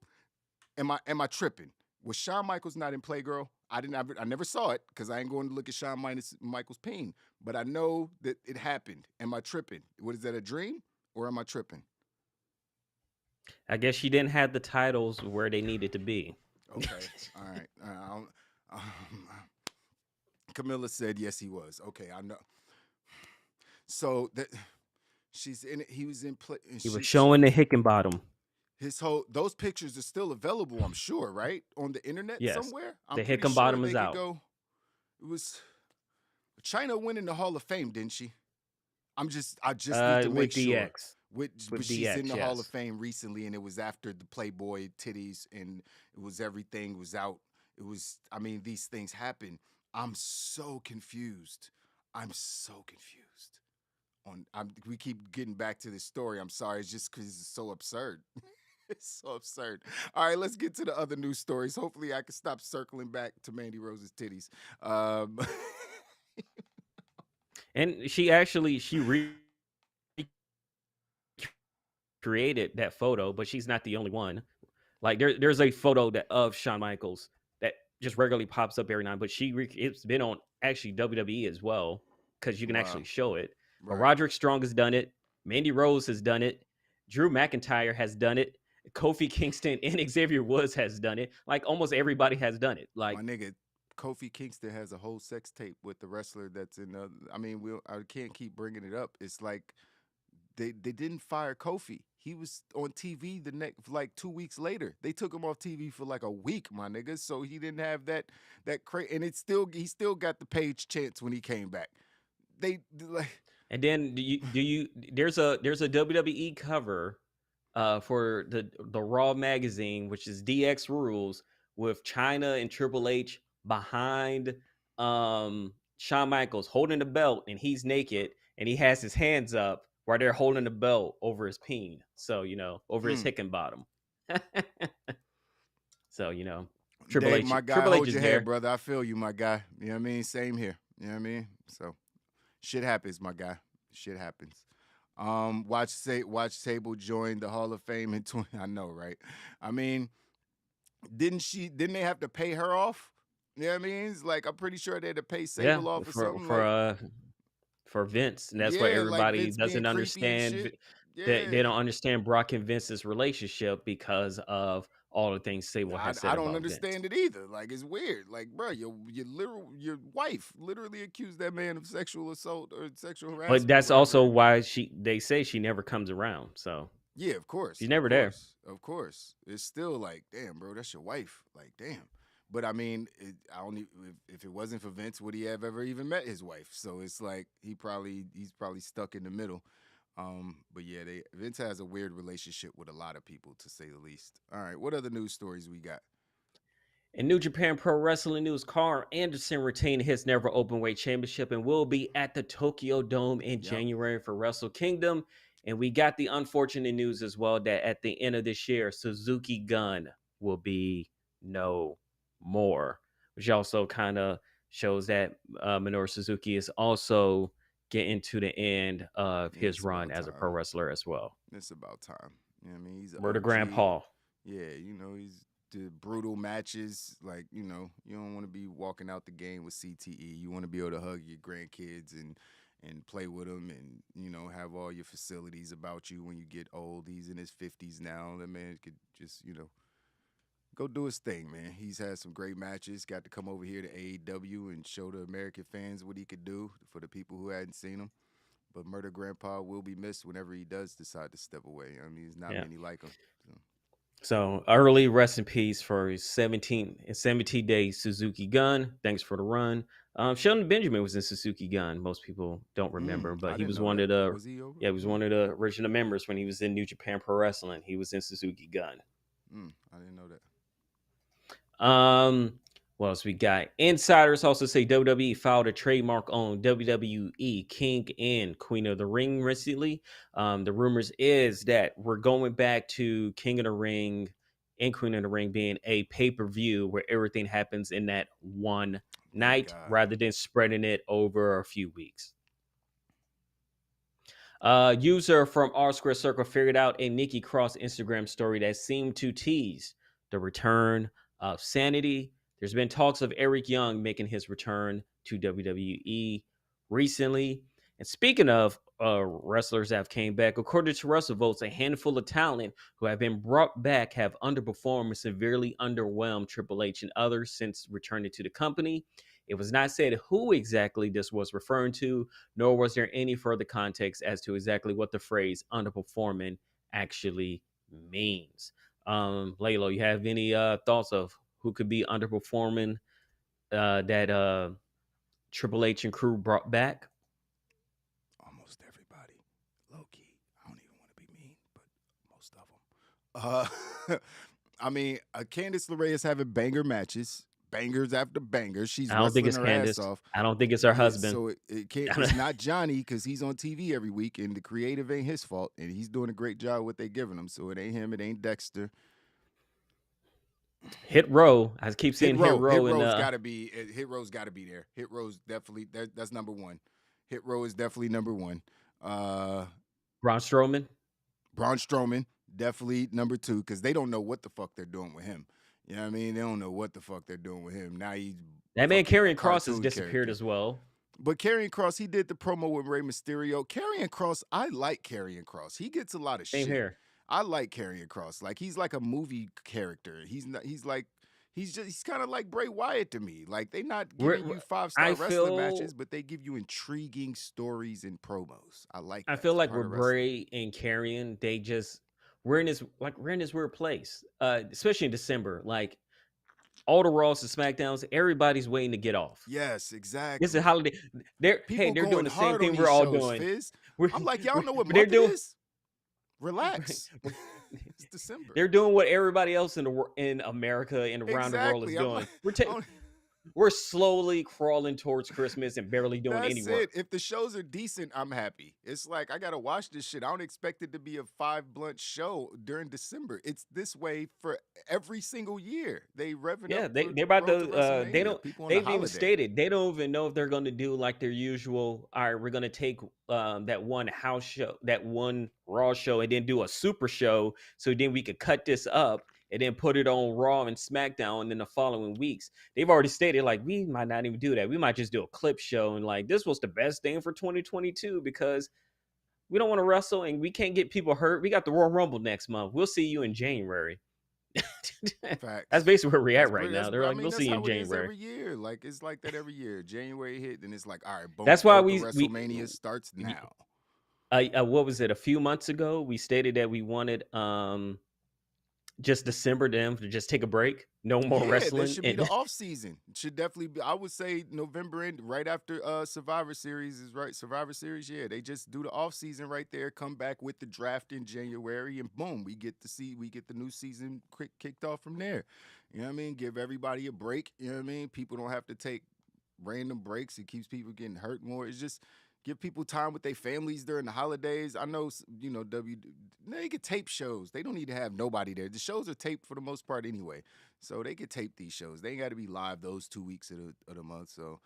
Am I tripping? Was Shawn Michaels not in Playgirl? I never saw it because I ain't going to look at Shawn Michaels' peen. But I know that it happened. Am I tripping? What is that, a dream? Or am I tripping? I guess she didn't have the titles where they needed to be. Okay. All right. Camilla said yes, he was. Okay, I know. So that she's in it. He was in play. He was showing the Hickenbottom. Those pictures are still available, I'm sure, right? On the internet somewhere? The Hickenbottom is out. It was China went in the Hall of Fame, didn't she? I just need to make sure. DX. But With she's DX, in the yes. Hall of Fame recently, and it was after the Playboy titties, and it was everything was out. It was, I mean, these things happen. I'm so confused. We keep getting back to this story. I'm sorry. It's just because it's so absurd. It's so absurd. All right, let's get to the other news stories. Hopefully, I can stop circling back to Mandy Rose's titties. And she recreated that photo, but she's not the only one. Like there's a photo of Shawn Michaels that just regularly pops up every now, but it's been on actually WWE as well because you can actually show it. Right. But Roderick Strong has done it. Mandy Rose has done it. Drew McIntyre has done it. Kofi Kingston and Xavier Woods has done it. Like almost everybody has done it. Like my nigga, Kofi Kingston has a whole sex tape with the wrestler that's in the. I mean, I can't keep bringing it up. It's like they didn't fire Kofi. He was on TV like 2 weeks later. They took him off TV for like a week, my nigga. So he didn't have that and he still got the Page chance when he came back. They like. And then there's a WWE cover for the Raw magazine, which is DX Rules, with Chyna and Triple H behind Shawn Michaels holding the belt, and he's naked and he has his hands up while they're holding the belt over his peen. So, over his Hickenbottom. So, Triple Dave, H, my guy, Triple hold H your is there. head, brother. I feel you, my guy. You know what I mean? Same here. You know what I mean? So shit happens, my guy. Shit happens. Watch Sable join the Hall of Fame in 20. I know, right? I mean, didn't they have to pay her off? You know what I mean? It's like, I'm pretty sure they had to pay Sable off or something. For Vince. And that's why everybody like doesn't understand. They don't understand Brock and Vince's relationship because of all the things Sable has said. I don't understand it either. Like, it's weird. Like, bro, your wife literally accused that man of sexual assault or sexual harassment. But that's also why they say she never comes around. So yeah, of course, she's never there. Of course, it's still like, damn, bro, that's your wife. Like, damn. But I mean, if it wasn't for Vince, would he have ever even met his wife? So it's like he's probably stuck in the middle. But yeah, Vince has a weird relationship with a lot of people, to say the least. All right, what other news stories we got? In New Japan Pro Wrestling news, Carl Anderson retained his never openweight championship and will be at the Tokyo Dome in January for Wrestle Kingdom. And we got the unfortunate news as well that at the end of this year, Suzuki Gun will be no more, which also kind of shows that Minoru Suzuki is also getting to the end of Yeah, his it's run about as a pro time. word as well. It's about time. You know what I mean? He's an Murder OG. Grandpa. Yeah, he's the brutal matches. Like, you don't want to be walking out the game with CTE. You want to be able to hug your grandkids and play with them and, have all your facilities about you when you get old. He's in his 50s now. That man could just, go do his thing, man. He's had some great matches. Got to come over here to AEW and show the American fans what he could do for the people who hadn't seen him. But Murder Grandpa will be missed whenever he does decide to step away. I mean, there's not Yeah. many like him. So. So early rest in peace for 17 days Suzuki Gun. Thanks for the run. Sheldon Benjamin was in Suzuki Gun. Most people don't remember, but I he didn't was know one that. of the Was he over? yeah, he was one of the original members when he was in New Japan Pro Wrestling. He was in Suzuki Gun. I didn't know that. What else we got? Insiders also say WWE filed a trademark on WWE King and Queen of the Ring recently. The rumors is that we're going back to King of the Ring and Queen of the Ring being a pay-per-view where everything happens in that one night God. rather than spreading it over a few weeks. User from R Square Circle figured out a Nikki Cross Instagram story that seemed to tease the return of Sanity. There's been talks of Eric Young making his return to WWE recently. And speaking of wrestlers that have came back, according to WrestleVotes, a handful of talent who have been brought back have underperformed and severely underwhelmed Triple H and others since returning to the company. It was not said who exactly this was referring to, nor was there any further context as to exactly what the phrase underperforming actually means. Laylo, you have any thoughts of who could be underperforming that Triple H and crew brought back? Almost everybody. Low key. I don't even want to be mean, but most of them. I mean, Candice LeRae is having banger matches. Bangers after bangers. She's I don't think wrestling it's her ass Candace. off. I don't think it's her husband. So it can't. It's not Johnny because he's on TV every week, and the creative ain't his fault, and he's doing a great job what they giving him. So it ain't him. It ain't Dexter. Hit Row. I keep seeing Hit Row. Hit Row's got to be. Hit Row's got to be there. Hit Row's definitely. That's number one. Hit Row is definitely number one. Braun Strowman. Braun Strowman definitely number two because they don't know what the fuck they're doing with him. You know what I mean? They don't know what the fuck they're doing with him. Now he's that man Karrion Kross has cartoon disappeared character. as well. But Karrion Kross, he did the promo with Rey Mysterio. Karrion Kross, I like Karrion Kross. He gets a lot of Same shit. here. I like Karrion Kross. Like he's like a movie character. He's kind of like Bray Wyatt to me. Like they not giving you 5-star wrestling matches, but they give you intriguing stories and promos. I like that. I feel It's like part with of wrestling. Bray and Karrion, we're in this weird place. Especially in December. Like all the Raws and SmackDowns, everybody's waiting to get off. Yes, exactly. This is a holiday. They're People doing going the same hard on thing these we're all shows, doing. Fizz. I'm like, y'all know what they're month doing, it is? Relax. It's December. They're doing what everybody else in America and around the world is doing. We're slowly crawling towards Christmas and barely doing any work. If the shows are decent, I'm happy. It's like I gotta watch this shit. I don't expect it to be a 5 blunt show during December. It's this way for every single year. They revving up. They're about to. They've even stated stated they don't even know if they're going to do like their usual. All right, we're going to take that one house show, that one Raw show, and then do a super show. So then we could cut this up and then put it on Raw and SmackDown, and then the following weeks. They've already stated like we might not even do that. We might just do a clip show and like this was the best thing for 2022 because we don't want to wrestle and we can't get people hurt. We got the Royal Rumble next month. We'll see you in January. That's basically where we're at right now. They're like, we'll see you in January. Every year, like it's like that every year. January hit, and it's like, all right, boom. That's why WrestleMania starts now. What was it? A few months ago, we stated that we wanted just December them to just take a break, no more wrestling. This should be the off season. It should definitely be. I would say November end, right after Survivor Series is right. Survivor Series, yeah, they just do the off season right there. Come back with the draft in January, and boom, we get the new season kicked off from there. You know what I mean? Give everybody a break. You know what I mean? People don't have to take random breaks. It keeps people getting hurt more. It's just Give people time with their families during the holidays. I know, they could tape shows. They don't need to have nobody there. The shows are taped for the most part anyway. So they could tape these shows. They ain't got to be live those 2 weeks of the month. So,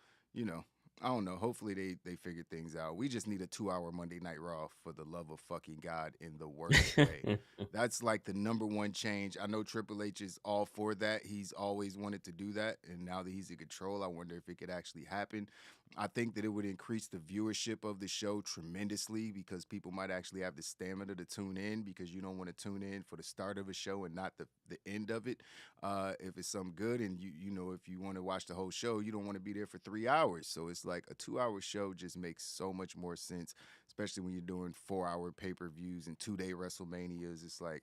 I don't know. Hopefully they figure things out. We just need a 2-hour Monday Night Raw for the love of fucking God in the worst way. That's like the number one change. I know Triple H is all for that. He's always wanted to do that. And now that he's in control, I wonder if it could actually happen. I think that it would increase the viewership of the show tremendously because people might actually have the stamina to tune in because you don't want to tune in for the start of a show and not the end of it. If it's something good and if you want to watch the whole show, you don't want to be there for 3 hours. So it's like a 2-hour show just makes so much more sense, especially when you're doing 4-hour pay-per-views and 2-day WrestleManias. It's like,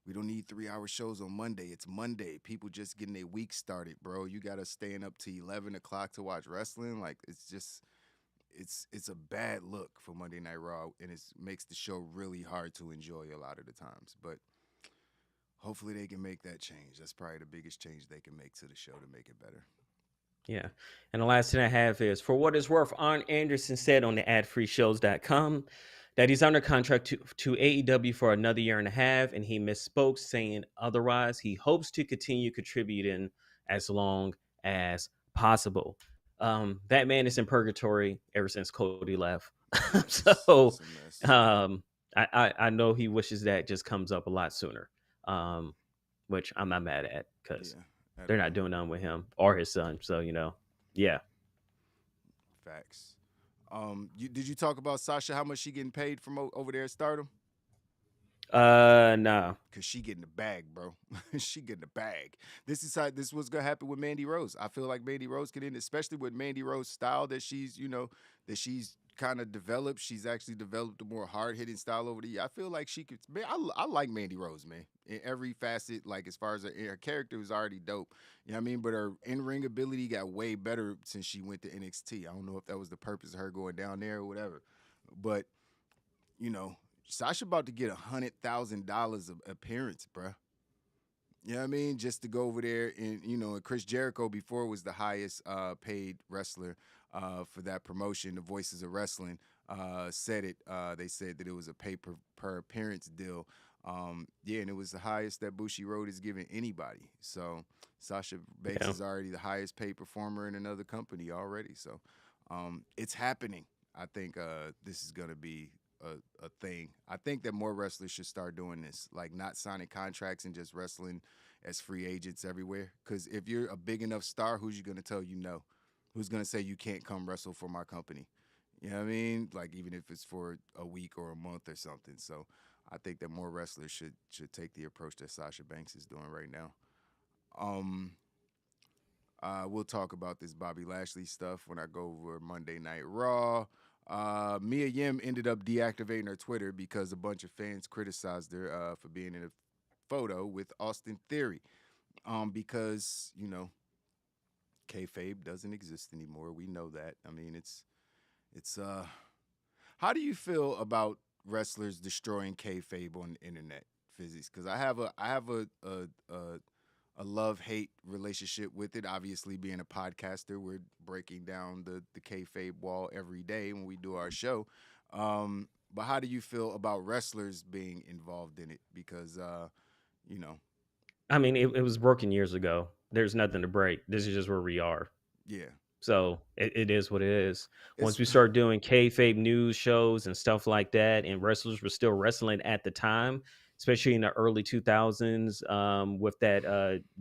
we don't need 3-hour shows on Monday. It's Monday. People just getting their week started, bro. You got to staying up to 11 o'clock to watch wrestling. Like, it's a bad look for Monday Night Raw, and it makes the show really hard to enjoy a lot of the times. But hopefully they can make that change. That's probably the biggest change they can make to the show to make it better. Yeah. And the last thing I have is, for what it's worth, Arn Anderson said on the adfreeshows.com that he's under contract to AEW for another year and a half, and he misspoke saying otherwise. He hopes to continue contributing as long as possible. That man is in purgatory ever since Cody left. So It's a mess. I know he wishes that just comes up a lot sooner, which I'm not mad at because Yeah, they're not doing nothing with him or his son. So, yeah. Facts. Did you talk about Sasha? How much she getting paid from over there at Stardom? Nah. Cause she getting the bag, bro. She getting the bag. This was gonna happen with Mandy Rose. I feel like Mandy Rose could end, especially with Mandy Rose's style that she's kind of developed. She's actually developed a more hard hitting style over the year. I feel like she could. Man, I like Mandy Rose, man, in every facet. Like as far as her character was already dope. You know what I mean? But her in ring ability got way better since she went to NXT. I don't know if that was the purpose of her going down there or whatever, but Sasha about to get $100,000 of appearance, bruh. You know what I mean? Just to go over there and Chris Jericho before was the highest paid wrestler for that promotion. The Voices of Wrestling said it. They said that it was a pay per appearance deal. And it was the highest that Bushi Road is giving anybody. So Sasha Banks is already the highest paid performer in another company already. So it's happening. I think this is gonna be a thing. I think that more wrestlers should start doing this, like not signing contracts and just wrestling as free agents everywhere. Because if you're a big enough star, who's you going to tell you no? Who's going to say you can't come wrestle for my company? You know what I mean? Like even if it's for a week or a month or something. So I think that more wrestlers should take the approach that Sasha Banks is doing right now. We'll talk about this Bobby Lashley stuff when I go over Monday Night Raw. Mia Yim ended up deactivating her Twitter because a bunch of fans criticized her for being in a photo with Austin Theory. Because kayfabe doesn't exist anymore. We know that. I mean, it's how do you feel about wrestlers destroying kayfabe on the internet, Physics? Because I have a love-hate relationship with it. Obviously, being a podcaster, we're breaking down the kayfabe wall every day when we do our show. But how do you feel about wrestlers being involved in it? Because, I mean, it was broken years ago. There's nothing to break. This is just where we are. Yeah. So it is what it is. Once we start doing kayfabe news shows and stuff like that, and wrestlers were still wrestling at the time, especially in the early 2000s, with that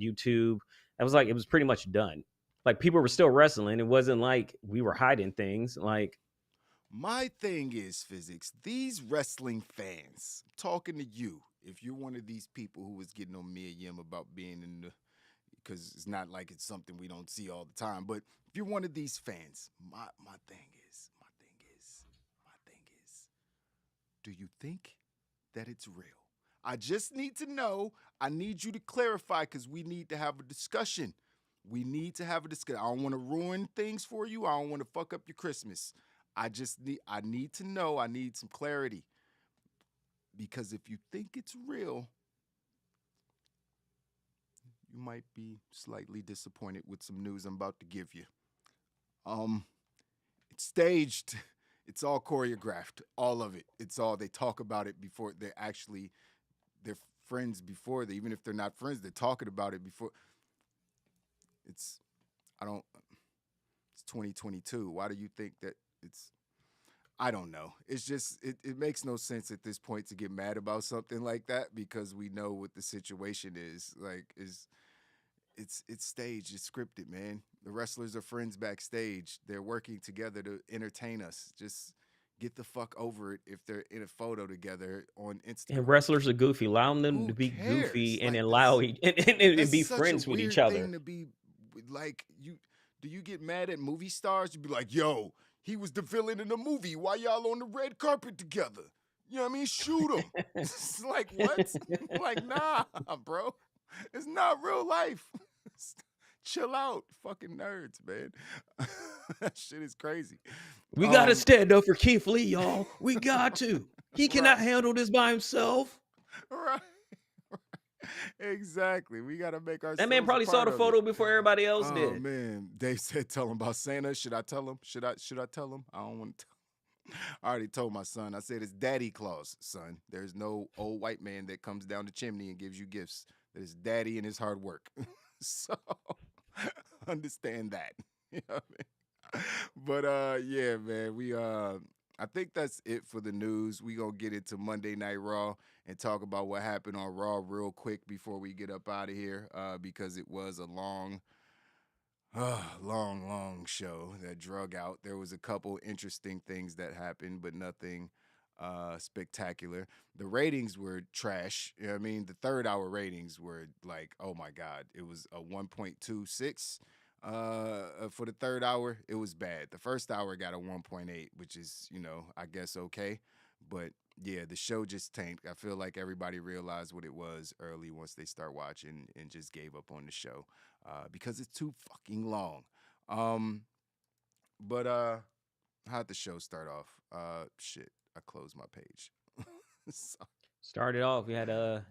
YouTube, it was pretty much done. Like people were still wrestling. It wasn't like we were hiding things. Like my thing is, Physics, these wrestling fans, talking to you, if you're one of these people who was getting on Mia Yim about being in the, because it's not like it's something we don't see all the time, but if you're one of these fans, my thing is, do you think that it's real? I just need to know. I need you to clarify because we need to have a discussion. We need to have a discussion. I don't want to ruin things for you. I don't want to fuck up your Christmas. I need to know. I need some clarity. Because if you think it's real, you might be slightly disappointed with some news I'm about to give you. It's staged. It's all choreographed, all of it. It's all they talk about it before they're friends before they, even if they're not friends, they're talking about it before. It's I don't. It's 2022. Why do you think that it's? I don't know. It's just it makes no sense at this point to get mad about something like that because we know what the situation is. Like it's staged, it's scripted, man. The wrestlers are friends backstage. They're working together to entertain us. Just get the fuck over it if they're in a photo together on And Instagram. wrestlers are goofy. Allow them to Who be cares? goofy and Like allow and that's be such a friends with each weird other. thing to be like. You do you get mad at movie stars? You be like, yo, he was the villain in the movie. Why y'all on the red carpet together? You know what I mean? Shoot him. It's like what? Like nah, bro. It's not real life. Chill out, fucking nerds, man. That shit is crazy. We gotta stand up for Keith Lee, y'all. We got to. He cannot Right. handle this by himself. Right. Exactly. We got to make ourselves That man probably a saw part the of photo it. before everybody else Oh did. man, Dave said tell him about Santa. Should I tell him? Should I tell him? I don't want to. I already told my son. I said it's Daddy Claus, son. There's no old white man that comes down the chimney and gives you gifts. There's Daddy and his hard work. So understand that. You know what I mean? But yeah, man. I think that's it for the news. We gonna get into Monday Night Raw and talk about what happened on Raw real quick before we get up out of here. Because it was a long long show that drug out. There was a couple interesting things that happened, but nothing spectacular. The ratings were trash. You know what I mean? The third hour ratings were like, oh my God. It was a 1.26 for the third hour. It was bad. The first hour got a 1.8, which is, I guess okay. But yeah, the show just tanked. I feel like everybody realized what it was early once they start watching and just gave up on the show because it's too fucking long. But how'd the show start off? Shit, I closed my page. So, Started off, we had of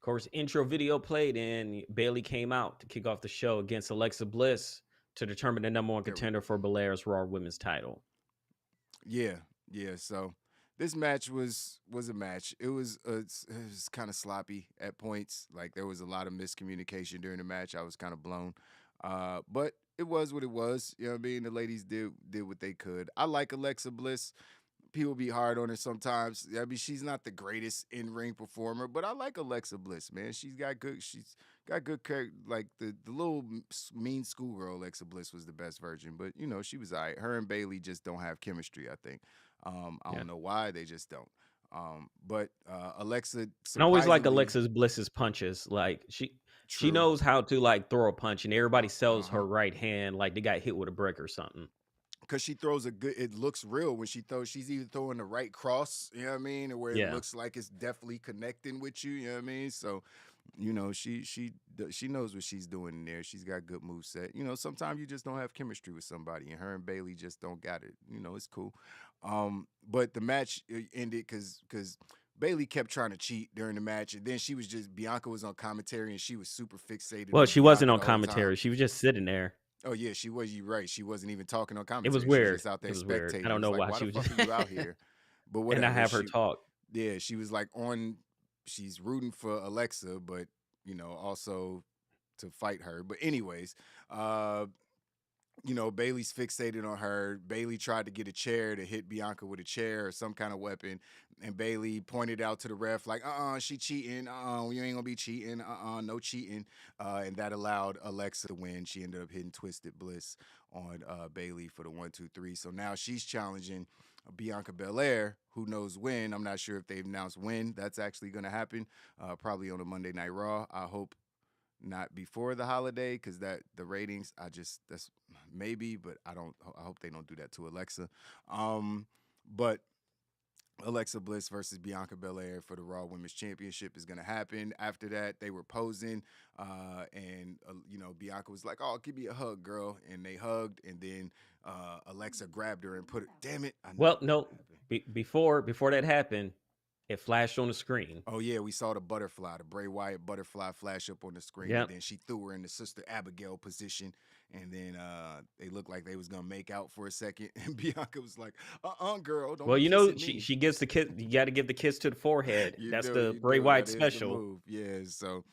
course, intro video played, and Bailey came out to kick off the show against Alexa Bliss to determine the number one there we contender for Belair's Raw Women's title. Yeah. So this match was a match. It was kind of sloppy at points. Like there was a lot of miscommunication during the match. I was kind of blown, but it was what it was. You know what I mean? The ladies did what they could. I like Alexa Bliss. People be hard on her sometimes. I mean, she's not the greatest in-ring performer, but I like Alexa Bliss, man. She's got good character. Like the little mean schoolgirl Alexa Bliss was the best version, but she was all right. Her and Bailey just don't have chemistry, I think. I don't know why, they just don't. But Alexa, I always like surprisingly, Alexa Bliss's punches. Like she true. knows how to like throw a punch, and everybody sells her right hand like they got hit with a brick or something. Because she throws it looks real when she throws. She's either throwing the right cross, you know what I mean, or where it looks like it's definitely connecting with you, you know what I mean. So, she knows what she's doing in there. She's got good moveset. Sometimes you just don't have chemistry with somebody, and her and Bailey just don't got it. It's cool. But the match ended because Bailey kept trying to cheat during the match, and then Bianca was on commentary, and she was super fixated. Well, on she wasn't Bianca on the whole commentary. time. She was just sitting there. Oh yeah, she was. You right. She wasn't even talking on It commentary. was She was weird. just out there It was weird. spectating. I don't know It's like, why she the was fuck are you out here? But whatever. And I have her talk. Yeah, she was like she's rooting for Alexa, but also to fight her. But anyways, Bailey's fixated on her. Bailey tried to get a chair to hit Bianca with a chair or some kind of weapon. And Bailey pointed out to the ref like, she cheating. You ain't gonna be cheating. No cheating. And that allowed Alexa to win. She ended up hitting Twisted Bliss on Bailey for the 1-2-3. So now she's challenging Bianca Belair, who knows when. I'm not sure if they've announced when that's actually gonna happen. Probably on a Monday Night Raw. I hope not before the holiday, because the ratings, that's maybe, but I hope they don't do that to Alexa. But Alexa Bliss versus Bianca Belair for the Raw Women's Championship is going to happen. After that, they were posing, and Bianca was like, "Oh, give me a hug, girl," and they hugged, and then Alexa grabbed her and put it. Damn it! Well, no, before that happened, It flashed on the screen. Oh yeah, we saw the butterfly, the Bray Wyatt butterfly flash up on the screen, and Yep. then she threw her in the Sister Abigail position, and then they looked like they was gonna make out for a second, and Bianca was like, girl, don't Well, be you know, kissing she me." she gives the kiss. You got to give the kiss to the forehead. You That's do, the you Bray do. Wyatt That is the special. move. Yeah. So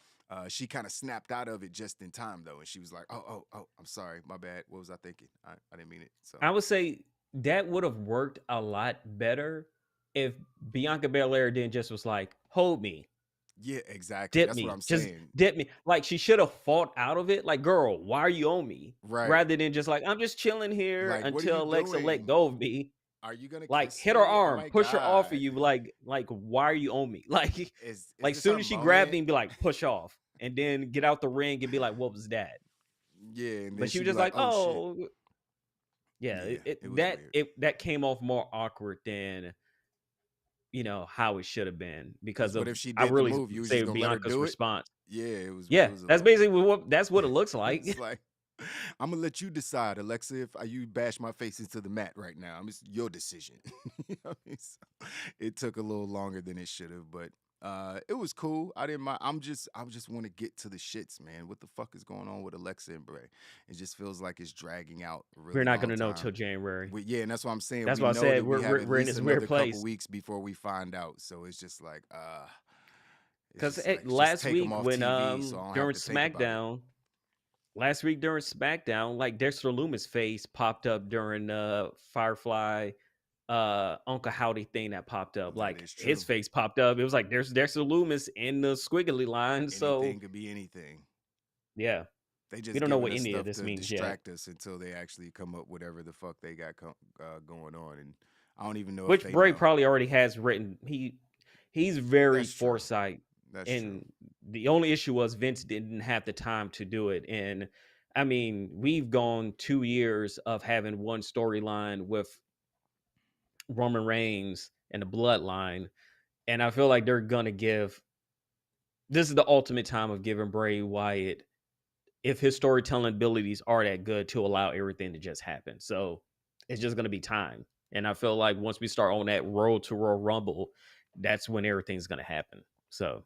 she kind of snapped out of it just in time though, and she was like, "Oh, I'm sorry, my bad. What was I thinking? I didn't mean it." So I would say that would have worked a lot better if Bianca Belair then just was like, "Hold me, yeah, exactly. dip That's what me, I'm just saying. dip me." Like she should have fought out of it. Like, girl, why are you on me? Right. Rather than just like, I'm just chilling here Like, what are until you Alexa let doing? go of me. Are you gonna Like, kiss hit her me? Oh arm, my push her off of god. you. Like, why are you on me? Like, Is like this soon our as she grabbed moment? me, and be like, push off, and then get out the ring and be like, what was that? Yeah, and then But she she'd was be just like, like, "Oh shit." oh, yeah. Yeah, it was weird. That came off more awkward than how it should have been Because because what of if she I did the really move? You was say just gonna let her Bianca's do it? response. Yeah, it Yeah, was a that's little. basically what it looks It's like. like I'm gonna let you decide, Alexa, if you bash my face into the mat right now. It's your decision. You know what I mean? So, it took a little longer than it should have, but it was cool. I didn't mind. I just want to get to the shits, man. What the fuck is going on with Alexa and Bray? It just feels like it's dragging out a We're really not long gonna know time. till January. Yeah, and that's what I'm saying. That's We why I know said that we have at we're in least this weird another couple place. weeks before we find out. So it's just like, it's Because just like just last take them week off when TV, so I don't have during to think about it. Last week during SmackDown, like Dexter Loomis' face popped up during Firefly Uncle Howdy thing that popped up. That Like is his true. face popped up. It was like there's Dexter Loomis in the squiggly line. So Anything could be anything. yeah, They we just don't know giving what us any of stuff this to means yet. distract us until they actually come up with whatever the fuck they got going on, and I don't even know if Which they Bray know. probably already has written. He's very That's true. foresight. That's true. And the only issue was Vince didn't have the time to do it. And I mean, we've gone 2 years of having one storyline with Roman Reigns and the bloodline. And I feel like they're gonna this is the ultimate time of giving Bray Wyatt, if his storytelling abilities are that good, to allow everything to just happen. So it's just gonna be time. And I feel like once we start on that road to Royal Rumble, that's when everything's gonna happen. So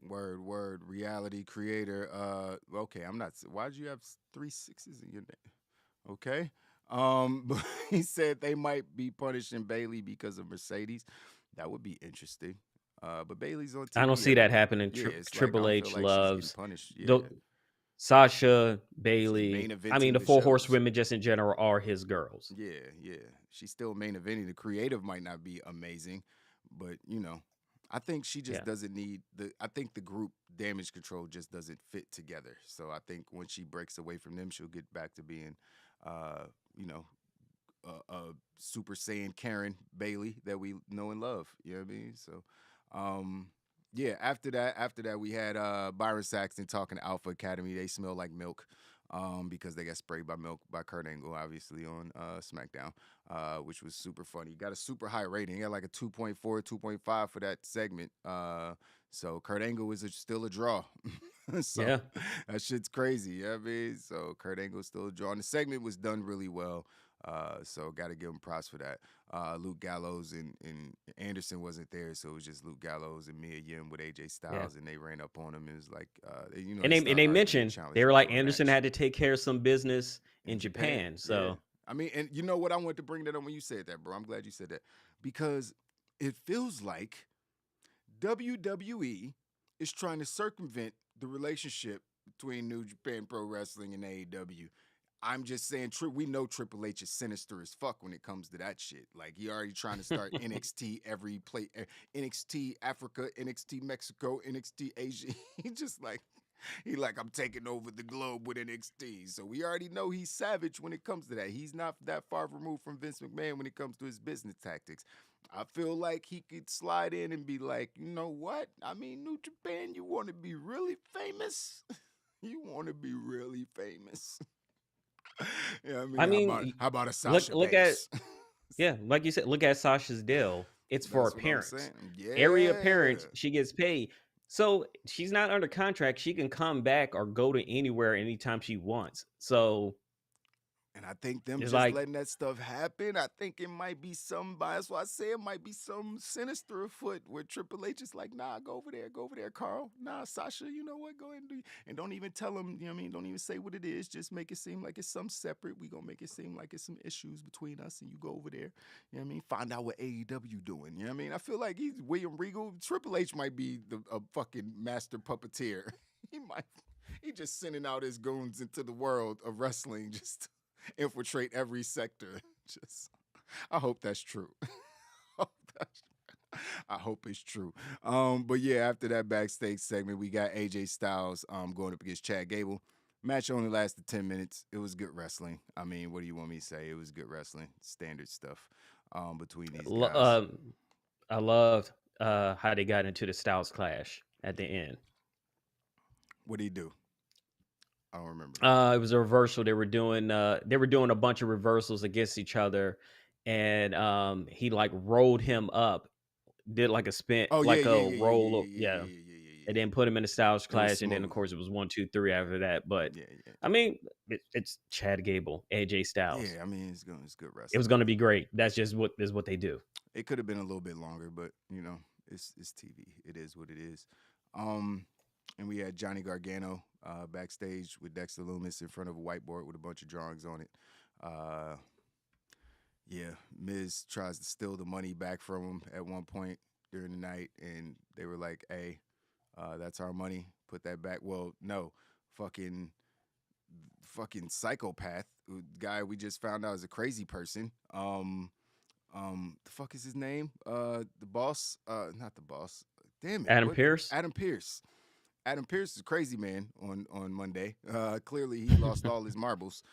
Word, reality creator. Okay, I'm not. Why'd you have 3 6s in your name? Okay. But he said they might be punishing Bailey because of Mercedes. That would be interesting. But Bailey's on TV. I don't see that happening. Yeah, it's like I Triple don't feel H like she's getting loves punished. Yeah, the Sasha, she's Bailey. main I mean, eventing the the four shows. horsewomen just in general are his girls. Yeah. She's still main eventing. The creative might not be amazing, but I think she just Yeah. doesn't need I think the group Damage Control just doesn't fit together. So I think when she breaks away from them, she'll get back to being, uh, you know, Super Saiyan Karen Bailey that we know and love. You know what I mean? So, yeah. After that, we had Byron Saxton talking to Alpha Academy. They smell like milk. Because they got sprayed by milk by Kurt Angle, obviously, on SmackDown, which was super funny. Got a super high rating. He got like a 2.4, 2.5 for that segment. So Kurt Angle is still a draw. So Yeah. that shit's crazy. You know what I mean? So Kurt Angle is still a draw. And the segment was done really well. So got to give him props for that. Luke Gallows and Anderson wasn't there, so it was just Luke Gallows and Mia Yim with AJ Styles, and they ran up on him. It was like, And they mentioned they were like Anderson had to take care of some business in Japan. Yeah. So I mean, and you know what? I wanted to bring that up when you said that, bro. I'm glad you said that because it feels like WWE is trying to circumvent the relationship between New Japan Pro Wrestling and AEW. I'm just saying, we know Triple H is sinister as fuck when it comes to that shit. Like, he already trying to start NXT every play, NXT Africa, NXT Mexico, NXT Asia. He just like, I'm taking over the globe with NXT. So we already know he's savage when it comes to that. He's not that far removed from Vince McMahon when it comes to his business tactics. I feel like he could slide in and be like, you know what? I mean, New Japan, you want to be really famous? You want to be really famous? Yeah, I mean, how about a Sasha look Banks? like you said, look at Sasha's deal. It's for That's what I'm appearance. saying. Yeah. Area appearance, she gets paid. So she's not under contract. She can come back or go to anywhere anytime she wants. So And I think them It's just like letting that stuff happen, I think it might be some bias. That's why I say it might be some sinister afoot where Triple H is like, nah, go over there, Carl. Nah, Sasha, you know what? Go ahead and do. And don't even tell him, you know what I mean? Don't even say what it is. Just make it seem like it's some separate. We gonna make it seem like it's some issues between us, and you go over there. You know what I mean? Find out what AEW doing. You know what I mean? I feel like he's William Regal. Triple H might be a fucking master puppeteer. He just sending out his goons into the world of wrestling, just infiltrate every sector. Just, I hope that's true. I hope it's true. But yeah, after that backstage segment, we got AJ Styles going up against Chad Gable. Match only lasted 10 minutes. It was good wrestling. I mean, what do you want me to say? It was good wrestling, standard stuff between these guys. I loved how they got into the Styles clash at the end. What did he do? I don't remember. It was a reversal. They were doing a bunch of reversals against each other, and he like rolled him up, did like a spin, Oh like yeah, a yeah, yeah, roll up, yeah, yeah, yeah, yeah, yeah, yeah, and yeah. then put him in the Styles It was clash, and then of smooth. course it was 1, 2, 3 after that. But Yeah, I mean, it's Chad Gable, AJ Styles. yeah. I mean, it's good wrestling. It was going to be great. That's just what they do. It could have been a little bit longer, but you know, it's TV. It is what it is. And we had Johnny Gargano backstage with Dexter Lumis in front of a whiteboard with a bunch of drawings on it. Yeah, Miz tries to steal the money back from him at one point during the night, and they were like, "Hey, that's our money. Put that back." Well, no, fucking psychopath guy we just found out is a crazy person. The fuck is his name? The boss, not the boss. Damn it, Adam Pearce. Adam Pearce. Adam Pearce is a crazy man on Monday. Clearly, he lost all his marbles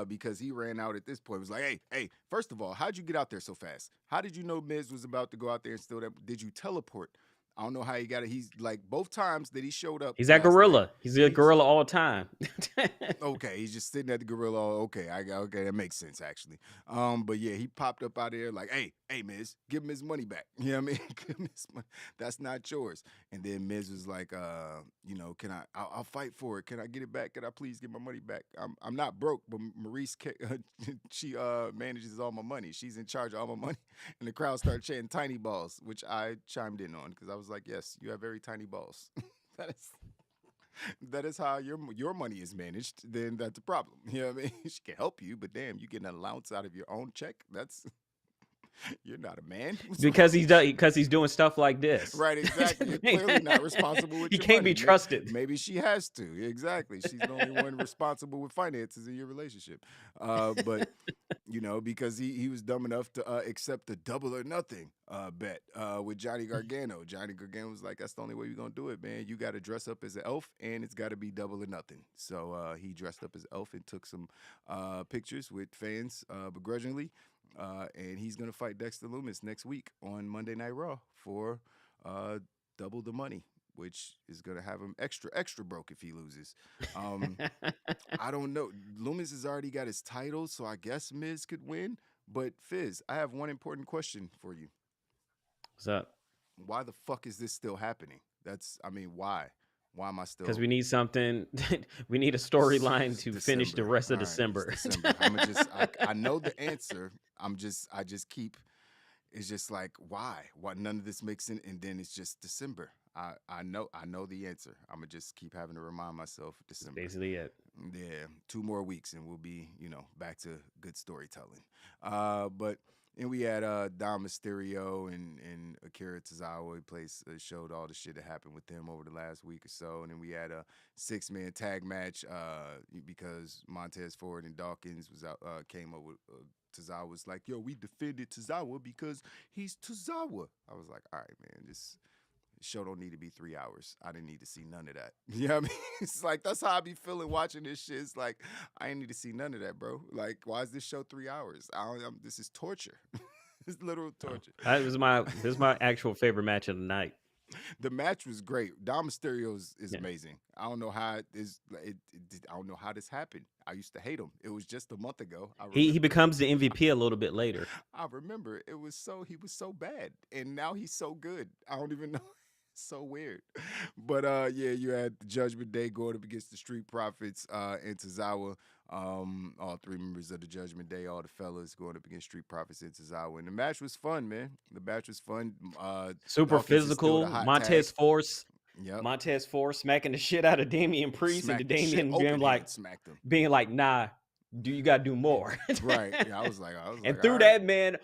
because he ran out at this point. It was like, hey, first of all, how'd you get out there so fast? How did you know Miz was about to go out there and steal that? Did you teleport? I don't know how he got it. He's like both times that he showed up. He's at Gorilla. He's a Gorilla all the time. Okay, he's just sitting at the Gorilla. Okay, okay, that makes sense actually. But yeah, he popped up out of there like, hey, Miz, give him his money back. You know what I mean? Give him his money. That's not yours. And then Miz was like, can I'll fight for it. Can I get it back? Can I please get my money back? I'm not broke, but Maurice, she manages all my money. She's in charge of all my money. And the crowd started chanting "tiny balls," which I chimed in on because I was like, yes, you have very tiny balls. That is how your money is managed. Then that's a problem. You know what I mean? She can help you, but damn, you get an allowance out of your own check. That's you're not a man. because he's doing stuff like this. Right, exactly. You're clearly not responsible with He your can't money. be trusted. Maybe she has to. Exactly. She's the only one responsible with finances in your relationship. But because he was dumb enough to accept the double or nothing bet with Johnny Gargano. Johnny Gargano was like, that's the only way we're gonna do it, man. You got to dress up as an elf, and it's got to be double or nothing. So he dressed up as elf and took some pictures with fans begrudgingly. And he's going to fight Dexter Lumis next week on Monday Night Raw for double the money, which is going to have him extra broke if he loses. I don't know. Lumis has already got his title, so I guess Miz could win. But Fizz, I have one important question for you. What's up? Why the fuck is this still happening? Why? Why am I still? Because we need something. We need a storyline to finish the rest of December. December. I know the answer. I just keep. It's just like why? Why none of this makes sense? And then it's just December. I know the answer. I'm gonna just keep having to remind myself December. That's basically it. Yeah, 2 more weeks and we'll be back to good storytelling. But. And we had Dom Mysterio and Akira Tozawa. He showed all the shit that happened with them over the last week or so. And then we had a 6-man tag match because Montez Ford and Dawkins came up with Tozawa was like, yo, we defended Tozawa because he's Tozawa. I was like, all right, man, this show don't need to be 3 hours. I didn't need to see none of that. You know what I mean? It's like, that's how I be feeling watching this shit. It's like, I ain't need to see none of that, bro. Like, why is this show 3 hours? This is torture. It's literal torture. This is my actual favorite match of the night. The match was great. Dom Mysterio is amazing. I don't know how I don't know how this happened. I used to hate him. It was just a month ago. He becomes the MVP a little bit later. I remember he was so bad, and now he's so good. I don't even know. So weird. But you had the Judgment Day going up against the Street Profits and Tozawa. All three members of the Judgment Day, all the fellas going up against Street Profits and Tozawa. And the match was fun, man. The match was fun. Super Dawkins is still the physical. hot tag. Yep. Montez Force smacking the shit out of Damian Priest, and Smacked the the shit Damian open hand, smacked him. being like, nah, you got to do more. Right. Yeah, I was like, and threw all that man.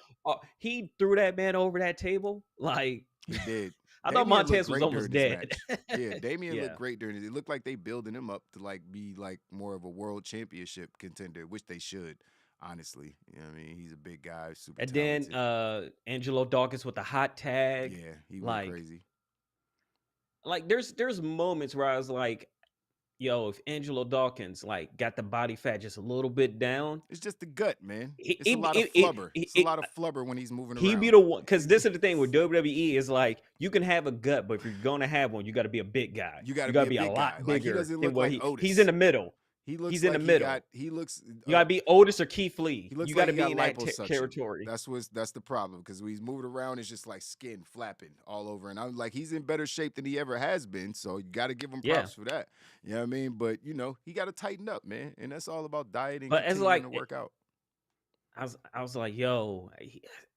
He threw that man over that table. Like He did. I thought Damian Montez looked was great almost during dead. this match. Yeah, Damian Yeah. looked great during it. It looked like they building him up to like be like more of a world championship contender, which they should, honestly. You know what I mean? He's a big guy, super And talented. then Angelo Dawkins with the hot tag. Yeah, he like- went crazy. Like there's moments where I was like, yo, if Angelo Dawkins like got the body fat just a little bit down, It's just the gut, man. He- It's a lot of flubber. It's a lot of flubber when he's moving he'd around. be the one. Because this is the thing with WWE is like you can have a gut, but if you're gonna have one, you got to be a big guy. You gotta be be a a big lot guy. Like, he bigger doesn't than look what like Otis. he's in the middle. He looks he's in the like middle. He looks. You gotta be Otis or Keith Lee. He looks you like gotta he be got in that liposuction. territory. That's the problem, because when he's moving around, it's just like skin flapping all over, and I'm like, he's in better shape than he ever has been. So you got to give him props for that. You know what I mean? But he got to tighten up, man, and that's all about diet and But it's continuing like- to work out. I was like, yo,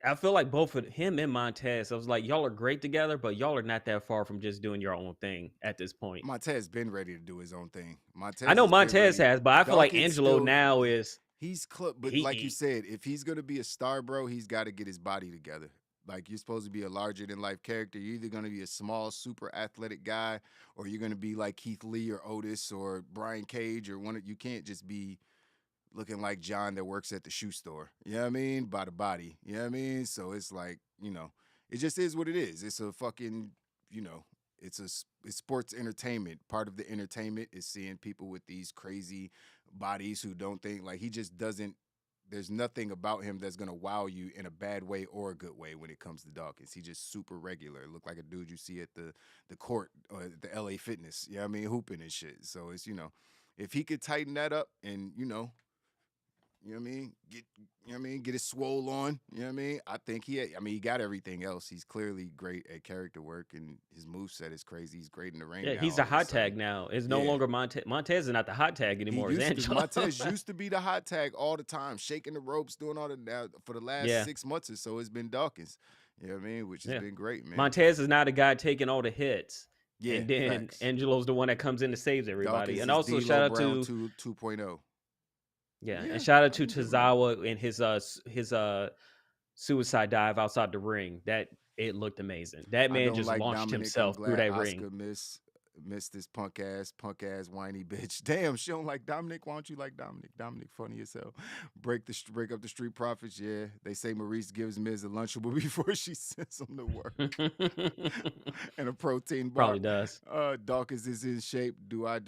I feel like both of him and Montez. I was like, y'all are great together, but y'all are not that far from just doing your own thing at this point. Montez been ready to do his own thing. Montez, I know has been Montez ready. has, but I feel like Dawkins Angelo still- now is. He's but like you said, if he's gonna be a star, bro, he's got to get his body together. Like, you're supposed to be a larger than life character. You're either gonna be a small, super athletic guy, or you're gonna be like Keith Lee or Otis or Brian Cage or one. You can't just be looking like John that works at the shoe store. You know what I mean? By the body. You know what I mean? So it's like, it just is what it is. It's a fucking, it's sports entertainment. Part of the entertainment is seeing people with these crazy bodies who don't think, like, he just doesn't, there's nothing about him that's going to wow you in a bad way or a good way when it comes to Dawkins. He's just super regular. Look like a dude you see at the court or the LA Fitness, you know what I mean, hooping and shit. So it's, if he could tighten that up and, you know what I mean? Get his swole on. You know what I mean? I think he got everything else. He's clearly great at character work, and his moveset is crazy. He's great in the ring. Yeah, now, he's the all of a hot sudden. tag now. It's no longer Montez. Montez is not the hot tag anymore. It's Angelo. Montez used to be the hot tag all the time, shaking the ropes, doing all that. For the last 6 months or so, it's been Dawkins. You know what I mean? Which has been great, man. Montez is not a guy taking all the hits. Yeah, and then facts. Angelo's the one that comes in and saves everybody. Dawkins And is also D'Lo shout out Brown to 2.0. Yeah, Yeah, and shout out to I can do it. Tozawa and his suicide dive outside the ring. That it looked amazing. That I man don't just like launched Dominic. I'm himself through glad that ring. Asuka missed this punk ass whiny bitch. Damn, she don't like Dominic. Why don't you like Dominic? Dominic funny as hell. Break up the Street Profits. Yeah, they say Maurice gives Miz a Lunchable before she sends him to work and a protein bar. Probably does. Dawkins is in shape. Do I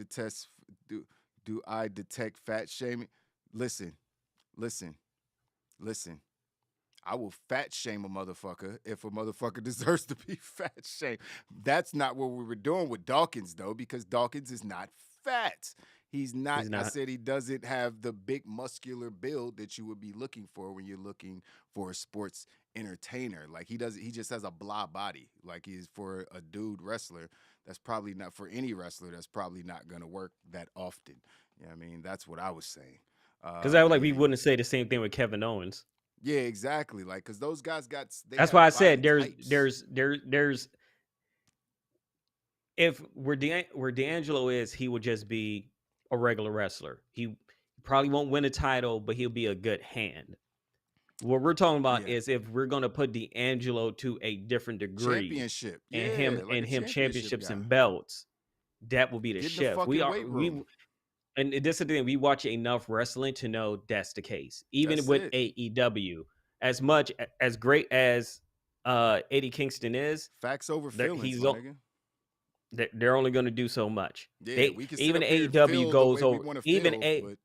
detect fat shaming? Listen. I will fat shame a motherfucker if a motherfucker deserves to be fat shamed. That's not what we were doing with Dawkins, though, because Dawkins is not fat. He's not. I said he doesn't have the big muscular build that you would be looking for when you're looking for a sports entertainer. Like, he just has a blah body. Like, he's for a dude wrestler. That's probably not for any wrestler. That's probably not going to work that often. You know what I mean? That's what I was saying. Because I was like, we wouldn't say the same thing with Kevin Owens. Yeah, exactly. Like, because those guys That's why I said body there's types. if where D'Angelo is, he would just be a regular wrestler. He probably won't win a title, but he'll be a good hand. What we're talking about is if we're gonna put D'Angelo to a different degree, championship, and yeah, him like and a him championships guy. and belts, that will be the Get in the shift. fucking weight room. And this is the thing, we watch enough wrestling to know that's the case. Even That's with it. AEW, as great as Eddie Kingston is, Facts over They're- feelings, he's my o- nigga. they're only going to do so much. Yeah, we can sit even up here and AEW feel the goes way we over. wanna Even feel, but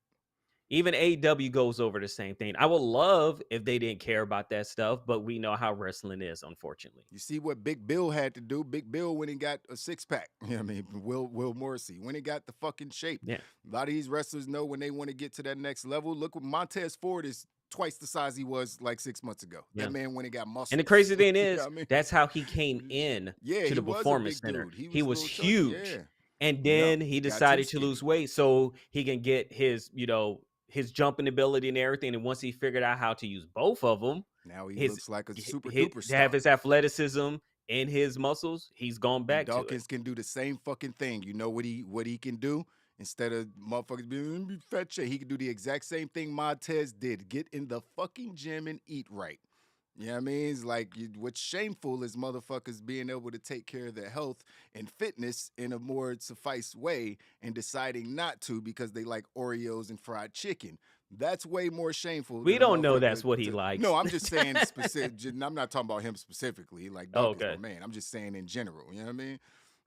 even AEW goes over the same thing. I would love if they didn't care about that stuff, but we know how wrestling is, unfortunately. you see what Big Bill had to do. Big Bill when he got a 6-pack. You know what I mean? Will Morrissey when he got the fucking shape. Yeah. A lot of these wrestlers know when they want to get to that next level. Look, what Montez Ford is twice the size he was like 6 months ago. Yeah. That man when he got muscle. And the crazy thing You know is, what I mean? that's how he came in Yeah, to he the was a Performance big Center. dude. He a was little chunky, huge. yeah. And then he got too decided to skinny. lose weight so he can get his, his jumping ability and everything. And once he figured out how to use both of them, Now he his, looks like a super his duper to have star. his athleticism and his muscles, he's gone And back to it. Dawkins can do the same fucking thing. You know what he can do? Instead of motherfuckers being fat shit, he can do the exact same thing Montez did. Get in the fucking gym and eat right. You know what I mean? It's like what's shameful is motherfuckers being able to take care of their health and fitness in a more suffice way and deciding not to because they like Oreos and fried chicken. That's way more shameful. We Than a don't know that's motherfucker what he likes. No, I'm just saying specific. I'm not talking about him specifically. Like Dawkins, Okay. my man. I'm just saying in general. You know what I mean?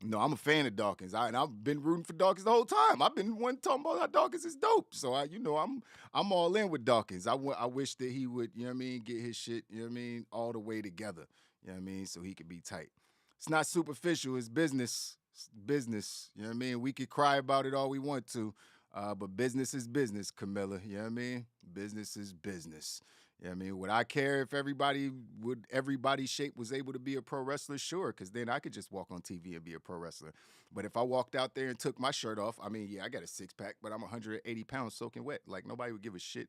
No, I'm a fan of Dawkins. And I've been rooting for Dawkins the whole time. I've been one talking about how Dawkins is dope. So I'm all in with Dawkins. I wish that he would, you know what I mean, get his shit, you know what I mean, all the way together. You know what I mean? So he could be tight. It's not superficial, it's business. It's business. You know what I mean? We could cry about it all we want to. But business is business, Camilla. You know what I mean? Business is business. You know what I mean? Would I care if everybody's shape was able to be a pro wrestler? Sure, because then I could just walk on TV and be a pro wrestler. But if I walked out there and took my shirt off, I mean, yeah, I got a six-pack, but I'm 180 pounds soaking wet. Like, nobody would give a shit.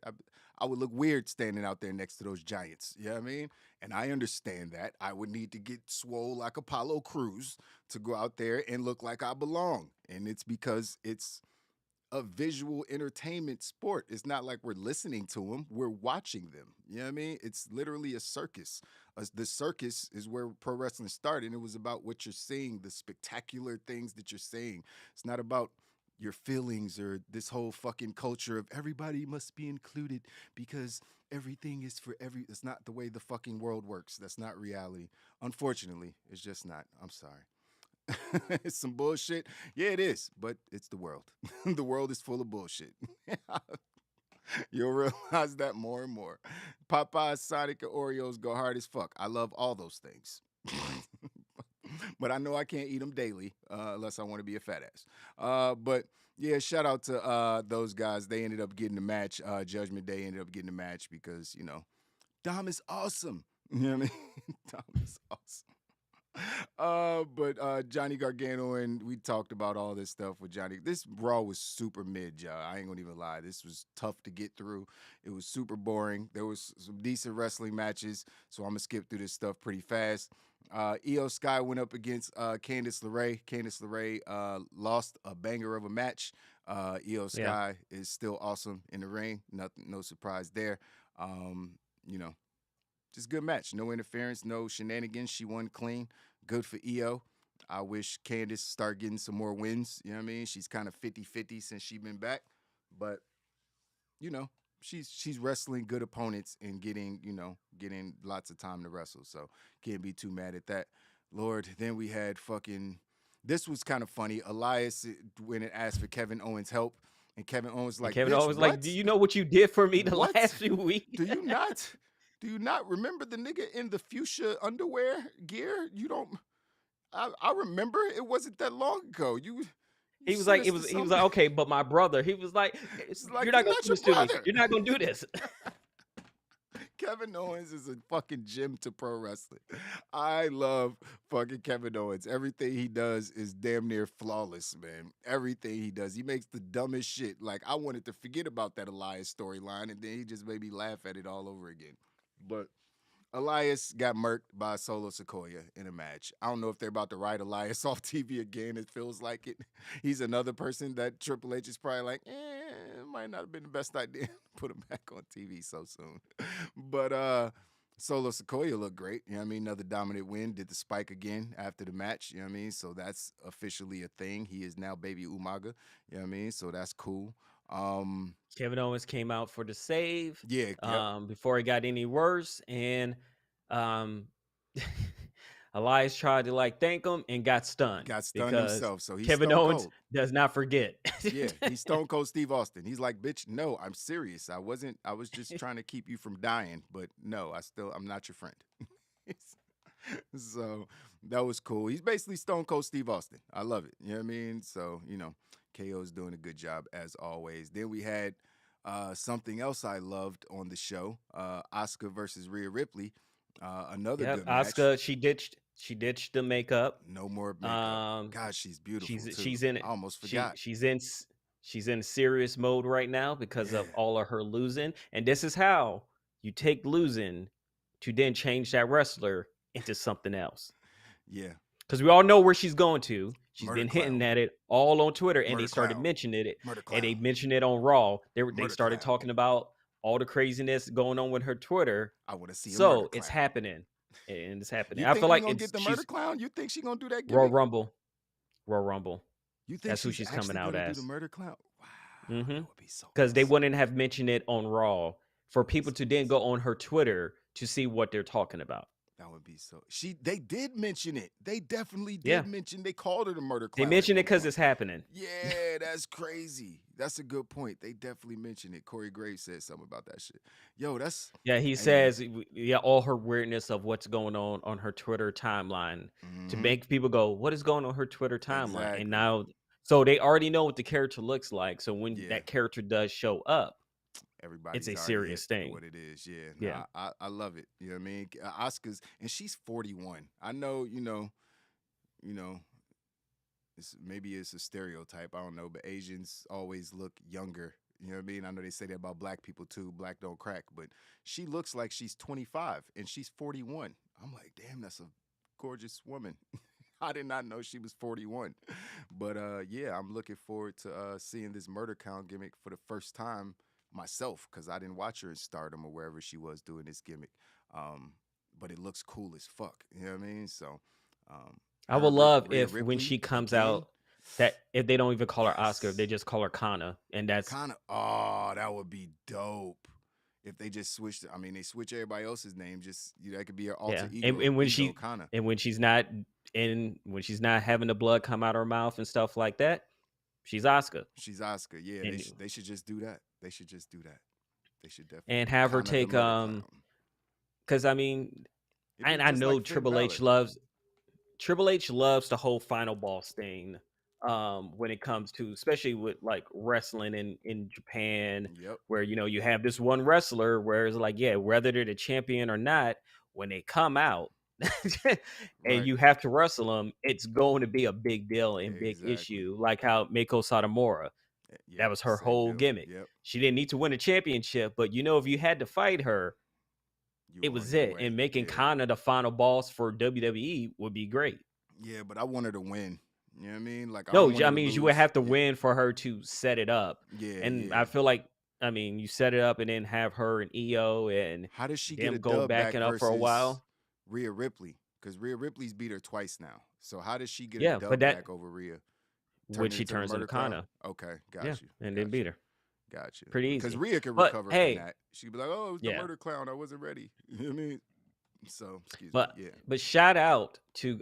I would look weird standing out there next to those giants. You know what I mean? And I understand that. I would need to get swole like Apollo Crews to go out there and look like I belong. And it's because it's a visual entertainment sport. It's not like we're listening to them, we're watching them. You know what I mean? It's literally a circus. The circus is where pro wrestling started. And it was about what you're seeing, the spectacular things that you're seeing. It's not about your feelings or this whole fucking culture of everybody must be included because everything is for It's not the way the fucking world works. That's not reality. Unfortunately, it's just not. I'm sorry. It's some bullshit. Yeah, it is, but it's the world. The world is full of bullshit. You'll realize that more and more. Popeyes, Sonic, and Oreos go hard as fuck. I love all those things. But I know I can't eat them daily unless I want to be a fat ass. But yeah, shout out to those guys. They ended up getting the match. Judgment Day ended up getting the match because, Dom is awesome. You know what I mean? Dom is awesome. But Johnny Gargano, and we talked about all this stuff with Johnny. This Raw was super mid, y'all. I ain't gonna even lie. This was tough to get through. It was super boring. There was some decent wrestling matches, so I'm gonna skip through this stuff pretty fast. Io Sky went up against Candice LeRae. Candice LeRae lost a banger of a match. Io Sky is still awesome in the ring. No surprise there. Just good match. No interference, no shenanigans. She won clean. Good for Io. I wish Candice start getting some more wins. You know what I mean? She's kind of 50-50 since she's been back. But, she's wrestling good opponents and getting lots of time to wrestle. So can't be too mad at that. Lord, then we had this was kind of funny. Elias went and asked for Kevin Owens' help. And Kevin Owens like, Kevin Owens like, do you know what you did for me the last few weeks? Do you not remember the nigga in the fuchsia underwear gear? You don't. I remember it wasn't that long ago. He was like, okay, but my brother. He was like, you're not gonna do this to me. You're not gonna do this. Kevin Owens is a fucking gem to pro wrestling. I love fucking Kevin Owens. Everything he does is damn near flawless, man. Everything he does. He makes the dumbest shit. Like, I wanted to forget about that Elias storyline, and then he just made me laugh at it all over again. But Elias got murked by Solo Sequoia in a match. I don't know if they're about to write Elias off TV again. It feels like it. He's another person that Triple H is probably like, it might not have been the best idea to put him back on TV so soon. But Solo Sequoia looked great. You know what I mean? Another dominant win. Did the spike again after the match. You know what I mean? So that's officially a thing. He is now Baby Umaga. You know what I mean? So that's cool. Kevin Owens came out for the save. Yeah. Before it got any worse, and Elias tried to thank him and got stunned. Himself. So he's Kevin Stone Owens Cold. does not forget. Yeah, he's Stone Cold Steve Austin. He's like, bitch, no, I'm serious. I was just trying to keep you from dying, but no, I'm not your friend. So that was cool. He's basically Stone Cold Steve Austin. I love it. You know what I mean? So, KO's doing a good job as always. Then we had something else I loved on the show, Asuka versus Rhea Ripley. Another good match. Asuka, she ditched the makeup. No more makeup. God, she's beautiful. She's in it. I almost forgot. She's in She's in serious mode right now because of Yeah. all of her losing. And this is how you take losing to then change that wrestler into something else. Yeah. Because we all know where she's going to. She's Murder been hinting clown. at it all on Twitter, and they Murder started clown. mentioning it, Murder and they clown. mentioned it on Raw. They Murder started clown. talking about all the craziness going on with her Twitter. I want to see a murder So clown. it's happening, and it's happening. You I think feel we like gonna get the murder she's clown? You think she gonna do that Royal gimmick? Rumble, Royal Rumble. You think That's who she's she's actually coming out gonna do the as. murder clown? Wow, Mm-hmm. that would be so. Because they awesome. wouldn't have mentioned it on Raw for people to then go on her Twitter to see what they're talking about. That would be so. They did mention it. They definitely did Yeah. mention. They called her the murder They clown. mentioned it because it's happening. Yeah, that's crazy. That's a good point. They definitely mentioned it. Corey Graves said something about that shit. Yo, that's Yeah, he Hey, says all her weirdness of what's going on her Twitter timeline to Mhm. make people go, what is going on her Twitter timeline? Exactly. And now, so they already know what the character looks like. So when Yeah. that character does show up, Everybody's it's a already serious hit thing. what it is. Yeah, Yeah. I love it. You know what I mean? Oscar's, and she's 41. I know, you know, maybe it's a stereotype. I don't know, but Asians always look younger. You know what I mean? I know they say that about black people too. Black don't crack, but she looks like she's 25 and she's 41. I'm like, damn, that's a gorgeous woman. I did not know she was 41. But yeah, I'm looking forward to seeing this murder count gimmick for the first time myself, because I didn't watch her in Stardom or wherever she was doing this gimmick. But it looks cool as fuck. You know what I mean? So I would love Rhea if when Ripley she comes again. out, that if they don't even call her Oscar, if Yes. they just call her Kana, and that's Kind of, oh, that would be dope. If they just switched, I mean, they switch everybody else's name. Just that could be her alter yeah. ego. And when Kana. when she's not having the blood come out her mouth and stuff like that, she's Oscar. She's Oscar. Yeah, And- they should just do that. They should just do that. They should definitely and have her Kana the take murder clown. because I mean, It'd be and I just know like Finn Triple H Balor. loves the whole final boss thing. When it comes to, especially with like wrestling in Japan, Yep. where you have this one wrestler where it's like, yeah, whether they're the champion or not, when they come out and Right. you have to wrestle them, it's going to be a big deal and big Exactly. issue. Like how Mako Satomura, Yep, that was her same whole deal. gimmick. Yep. She didn't need to win a championship, but if you had to fight her, You it on was your it. way. And making Yeah. Kana the final boss for WWE would be great. Yeah, but I want her to win. You know what I mean? Like No, don't want I her to mean you would lose. have to Yeah. win for her to set it up. Yeah, And yeah. I feel like, I mean, you set it up and then have her and EO and How does she get them a go dub back back and up for a versus while. Rhea Ripley? Because Rhea Ripley's beat her twice now. So how does she get Yeah, a but dub that back over Rhea? when she into the turns into murder clown? Kana. Okay, got Yeah, you. and got then beat her. Got you. Pretty Because easy. Rhea could But recover hey, from that. She'd be like, "Oh, it was the yeah. murder clown. I wasn't ready." You know what I mean? So excuse But me. Yeah. but shout out to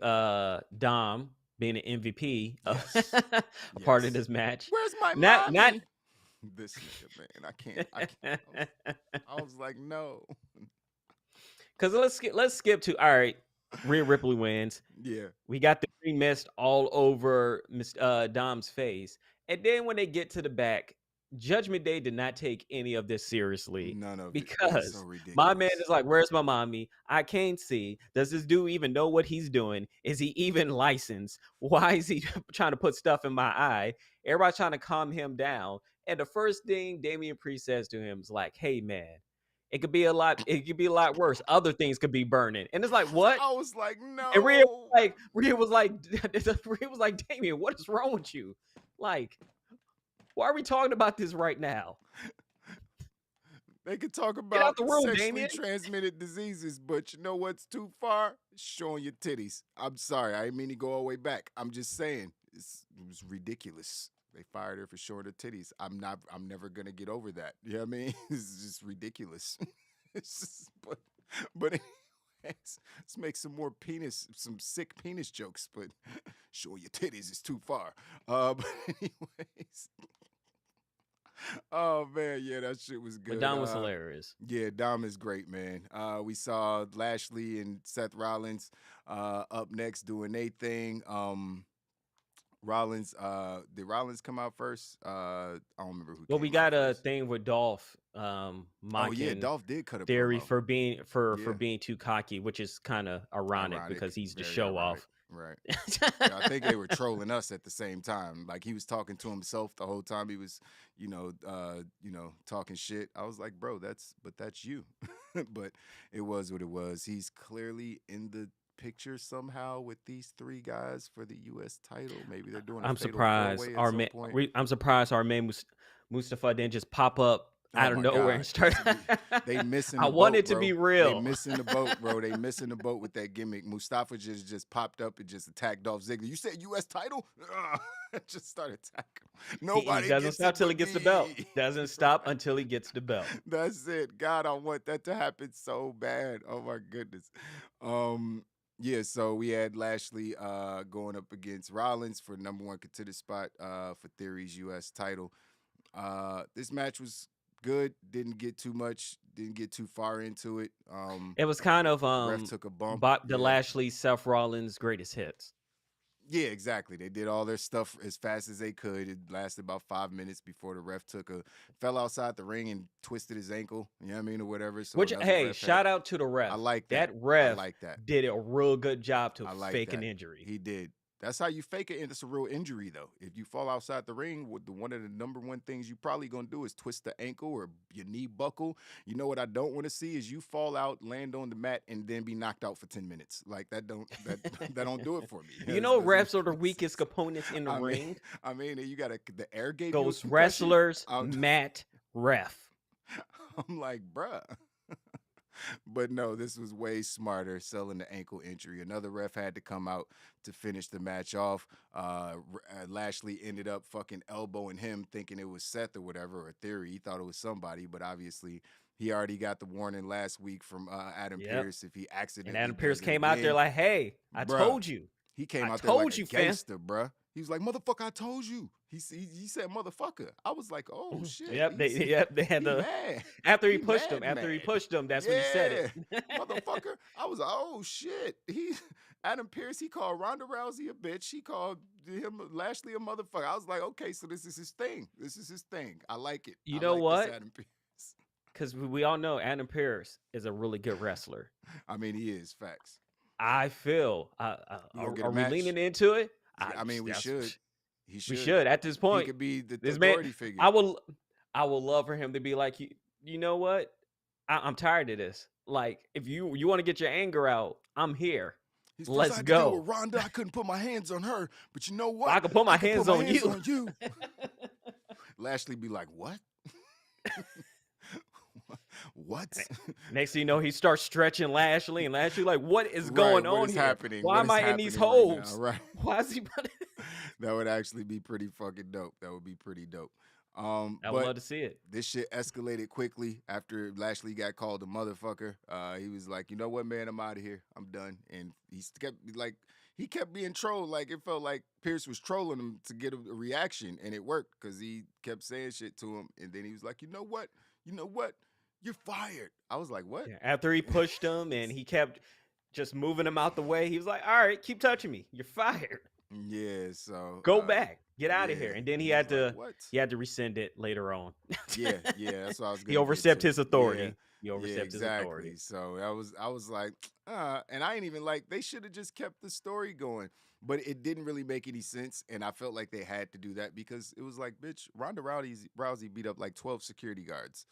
Dom being an MVP, Yes. a part of Yes. this match. Where's my Not mommy? This nigga, man. I can't. I was like, no. because let's skip to all right. Rhea Ripley wins. Yeah. We got the green mist all over Dom's face, and then when they get to the back, Judgment Day did not take any of this seriously. None of it. Because It's so ridiculous. my man is like, where's my mommy? I can't see. Does this dude even know what he's doing? Is he even licensed? Why is he trying to put stuff in my eye? Everybody's trying to calm him down. And the first thing Damian Priest says to him is like, hey man, it could be a lot worse. Other things could be burning. And it's like, what? I was like, no. And Rhea was like, Damian, what is wrong with you? Like, why are we talking about this right now? They could talk out about the room, sexually Damien. transmitted diseases, but you know what's too far? Showing your titties. I'm sorry. I didn't mean to go all the way back. I'm just saying. It was ridiculous. They fired her for showing her titties. I'm never gonna get over that. You know what I mean? It's just ridiculous. It's just, but anyways, let's make some sick penis jokes, but showing your titties is too far. But anyways. Oh man, yeah, that shit was good. But Dom was hilarious. Yeah, Dom is great, man. We saw Lashley and Seth Rollins up next doing their thing. Rollins, did Rollins come out first? I don't remember who. Well, came we out got a first. thing with Dolph Oh mocking yeah, Dolph did cut a Theory promo. for being Yeah. being too cocky, which is kind of ironic because he's the very show ironic. off. Right. Yeah, I think they were trolling us at the same time. Like he was talking to himself the whole time he was, talking shit. I was like, bro, that's you. But it was what it was. He's clearly in the picture somehow with these three guys for the U.S. title. Maybe they're doing a I'm fatal surprised four-way at some point. I'm surprised our man Mustafa didn't just pop up Oh out of my nowhere and God. start. They missing I the want boat, it to be bro. They real. missing the boat, bro. They missing the boat with that gimmick. Mustafa just popped up and just attacked Dolph Ziggler. You said U.S. title? Just started attacking. He Nobody doesn't gets stop it till he but gets the belt. me. Doesn't stop until he gets the belt. That's it. God, I want that to happen so bad. Oh my goodness. Yeah, so we had Lashley going up against Rollins for number one contender spot for Theory's U.S. title. This match was good. Didn't get too much. Didn't get too far into it. It was kind of Ref took a bump. the Yeah. Lashley Seth Rollins greatest hits. Yeah, exactly. They did all their stuff as fast as they could. It lasted about 5 minutes before the ref fell outside the ring and twisted his ankle. You know what I mean, or whatever. So Which, another hey, ref shout out to the ref. I like That that. ref I like that. did a real good job to I like fake that. an injury. He did. That's how you fake it, and it's a real injury, though. If you fall outside the ring, one of the number one things you probably gonna do is twist the ankle or your knee buckle. You know what I don't want to see is you fall out, land on the mat, and then be knocked out for 10 minutes. Like that don't do it for me. You know, refs are the weakest components in the ring. I mean, you got the air gauge. Ghost wrestlers, mat, ref. I'm like, bruh. But no, this was way smarter, selling the ankle injury. Another ref had to come out to finish the match off. Lashley ended up fucking elbowing him, thinking it was Seth or whatever, or Theory. He thought it was somebody, but obviously he already got the warning last week from Adam Pearce if he accidentally. And Adam Pearce came out again. there like, "Hey, I told you." He came out there like a gangster, bruh. He was like, "Motherfucker, I told you." He said, "Motherfucker." I was like, "Oh shit." Yep, they had the mad. after he pushed him. After he pushed him, that's when he said it. Motherfucker. I was like, "Oh shit." Adam Pearce, he called Ronda Rousey a bitch. He called Lashley a motherfucker. I was like, "Okay, so this is his thing. This is his thing. I like it." You know what? Adam Pearce. Because we all know Adam Pearce is a really good wrestler. I mean, he is. Facts. I feel. Are we leaning into it? I mean, we should. We should at this point. He could be the this authority man, figure. I will love for him to be like, you know what? I'm tired of this. Like, if you want to get your anger out, I'm here. Let's go. With Ronda, I couldn't put my hands on her, but you know what? I can put my hands on you. Lashley be like, what? What? Next thing you know, he starts stretching Lashley, and Lashley like, what is going on here? Happening? Why am I in these holes? Right. Why is he? That would actually be pretty fucking dope. That would be pretty dope. I would love to see it. This shit escalated quickly after Lashley got called a motherfucker. He was like, you know what, man, I'm out of here. I'm done. And he kept being trolled. Like it felt like Pearce was trolling him to get a reaction, and it worked because he kept saying shit to him. And then he was like, you know what? You're fired. I was like, what? Yeah, after he pushed him and he kept just moving him out the way, he was like, all right, keep touching me. You're fired. Yeah, so go back. Get out of here. And then he had to rescind it later on. yeah, that's what I was gonna He overstepped his authority. Yeah. He overstepped his authority. So I was like, and I ain't even like, they should have just kept the story going. But it didn't really make any sense, and I felt like they had to do that because it was like, bitch, Ronda Rousey beat up like 12 security guards.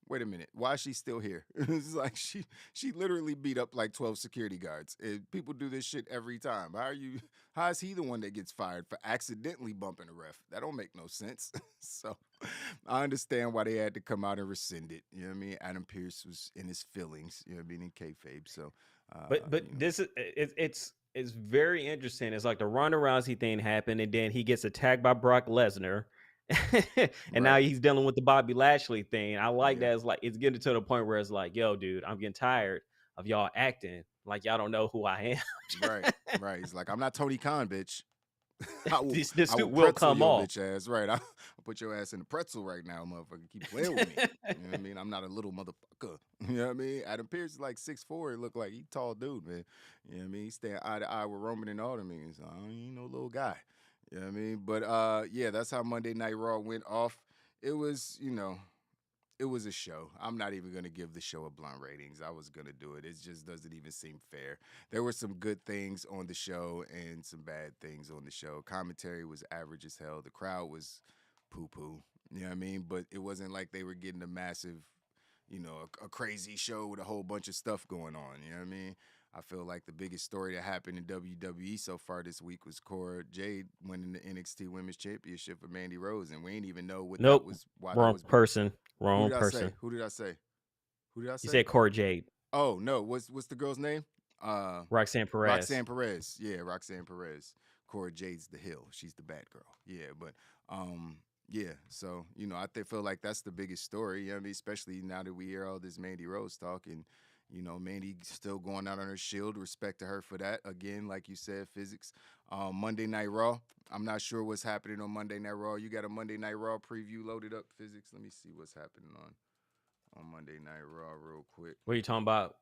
Wait a minute, why is she still here? It's like she literally beat up like 12 security guards. People do this shit every time. How is he the one that gets fired for accidentally bumping a ref? That don't make no sense. So I understand why they had to come out and rescind it. You know what I mean? Adam Pearce was in his feelings, you know what I mean, in kayfabe. So but this is it's very interesting. It's like the Ronda Rousey thing happened, and then he gets attacked by Brock Lesnar. And now he's dealing with the Bobby Lashley thing. I like that. It's like it's getting to the point where it's like, yo, dude, I'm getting tired of y'all acting like y'all don't know who I am. Right. He's like, I'm not Tony Khan, bitch. This suit will come off. Bitch ass. Right. I'll put your ass in the pretzel right now, motherfucker. Keep playing with me. You know what I mean? I'm not a little motherfucker. You know what I mean? Adam Pearce is like 6'4". It looked like he tall dude, man. You know what I mean? He's staying eye to eye with Roman and all them. So I ain't no little guy. You know what I mean? But yeah, that's how Monday Night Raw went off. It was, was a show. I'm not even gonna give the show a blunt ratings. I was gonna do it. It just doesn't even seem fair. There were some good things on the show and some bad things on the show. Commentary was average as hell. The crowd was poo poo. You know what I mean? But it wasn't like they were getting a massive, a crazy show with a whole bunch of stuff going on. You know what I mean? I feel like the biggest story that happened in WWE so far this week was Cora Jade winning the NXT Women's Championship for Mandy Rose, and we didn't even know what that Nope. was. Why that Wrong was being. person. Who Wrong did I say? person. Who did I say? Who did I You say? said Cora Jade. Oh no, what's the girl's name? Uh, Roxanne Perez. Roxanne Perez. Yeah, Roxanne Perez. Cora Jade's the hill. She's the bad girl. Yeah, but yeah. So feel like that's the biggest story. You know what I mean? Especially now that we hear all this Mandy Rose talk, and Mandy still going out on her shield. Respect to her for that. Again, like you said, physics. Monday Night Raw. I'm not sure what's happening on Monday Night Raw. You got a Monday Night Raw preview loaded up, physics. Let me see what's happening on Monday Night Raw real quick. What are you talking about?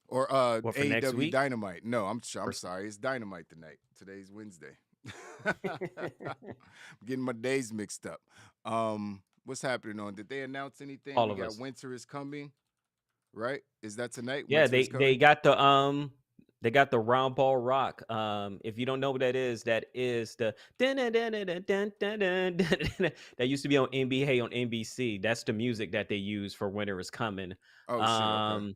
Or What, for next AEW week? Dynamite. No, I'm sorry. It's Dynamite tonight. Today's Wednesday. I'm getting my days mixed up. What's happening on? Did they announce anything? All We of got us. Winter is Coming, right? Is that tonight? Yeah, Winter is they coming. got the round ball rock. If you don't know what that is the that used to be on NBA on NBC. That's the music that they use for Winter is Coming. Oh shit. Okay.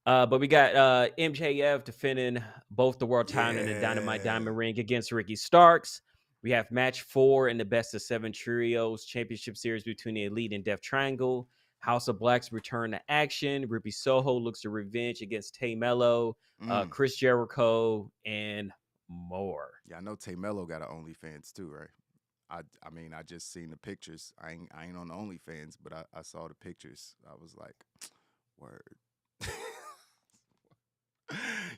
But we got MJF defending both the world title and the Dynamite Yeah. Diamond Ring against Ricky Starks. We have match 4 in the best of 7 trios championship series between the Elite and Death Triangle. House of Black's return to action. Ruby Soho looks to revenge against Tay Mello, Chris Jericho, and more. Yeah, I know Tay Mello got an OnlyFans too, right? I mean, I just seen the pictures. I ain't on the OnlyFans, but I saw the pictures. I was like, word.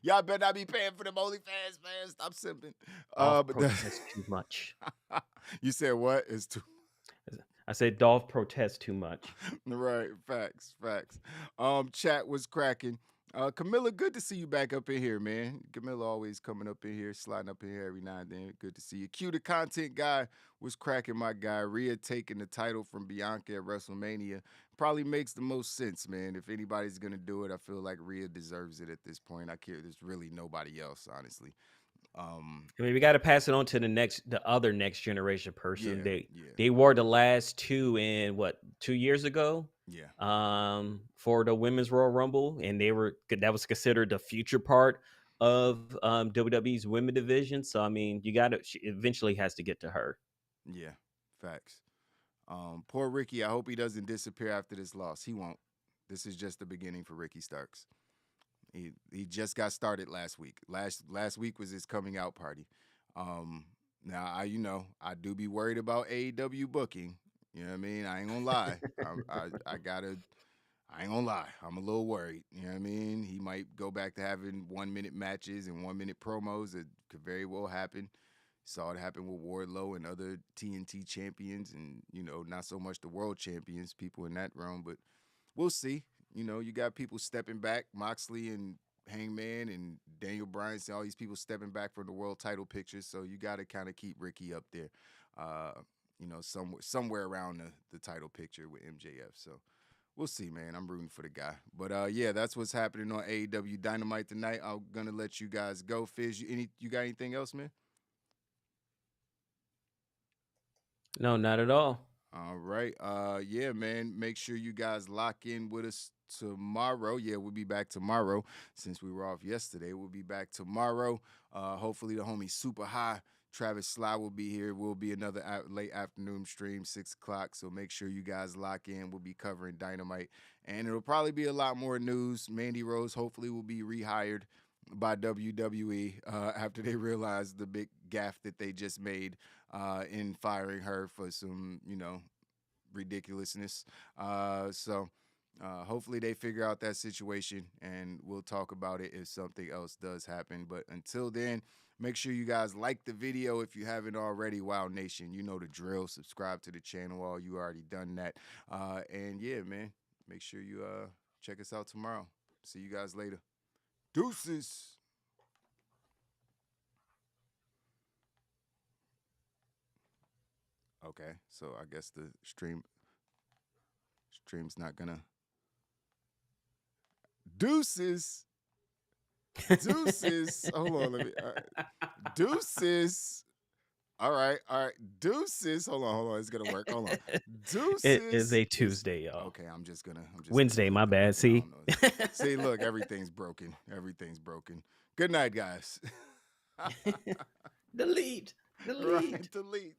Y'all better not be paying for them OnlyFans, man. Stop simping. Dolph But protests too much. You said what? It's too I said Dolph protests too much. right. Facts. Chat was cracking. Camilla, good to see you back up in here, man. Camilla always coming up in here, sliding up in here every now and then. Good to see you. Q, the content guy, was cracking, my guy. Rhea taking the title from Bianca at WrestleMania probably makes the most sense, man. If anybody's gonna do it, I feel like Rhea deserves it at this point. I care. There's really nobody else, honestly. I mean, we got to pass it on to the other next generation person. Yeah. They were the last 2 in 2 years ago. Yeah. For the Women's Royal Rumble, and that was considered the future part of WWE's women division. So I mean, she eventually has to get to her. Yeah. Facts. Poor Ricky. I hope he doesn't disappear after this loss. He won't. This is just the beginning for Ricky Starks. He just got started last week. Last week was his coming out party. Now I do be worried about AEW booking. You know what I mean? I ain't gonna lie. I ain't gonna lie. I'm a little worried. You know what I mean? He might go back to having 1-minute matches and 1-minute promos. It could very well happen. Saw it happen with Wardlow and other TNT champions, and not so much the world champions, people in that realm, but we'll see. You got people stepping back, Moxley and Hangman and Daniel Bryan, all these people stepping back from the world title pictures. So you got to kind of keep Ricky up there, somewhere around the title picture with MJF. So we'll see, man. I'm rooting for the guy. But yeah, that's what's happening on AEW Dynamite tonight. I'm gonna let you guys go. Fizz, you got anything else, man? No, not at all. All right. Yeah, man. Make sure you guys lock in with us tomorrow. Yeah, we'll be back tomorrow. Since we were off yesterday, we'll be back tomorrow. Hopefully the homie Super High, Travis Sly, will be here. We'll be another late afternoon stream, 6 o'clock. So make sure you guys lock in. We'll be covering Dynamite. And it'll probably be a lot more news. Mandy Rose hopefully will be rehired by WWE after they realize the big gaffe that they just made in firing her for some, ridiculousness. So hopefully they figure out that situation, and we'll talk about it if something else does happen. But until then, make sure you guys like the video if you haven't already. WoW Nation, you know the drill. Subscribe to the channel. All you already done that. And yeah, man, make sure you check us out tomorrow. See you guys later. Deuces. Okay, so I guess the stream Dream's not gonna. Deuces. Deuces. Hold on, let me. Deuces. All right. Deuces. Hold on. It's gonna work. Hold on. Deuces. It is a Tuesday, y'all. Okay, I'm just gonna. Wednesday, my bad. See? See, look, everything's broken. Everything's broken. Good night, guys. Delete. Right, delete.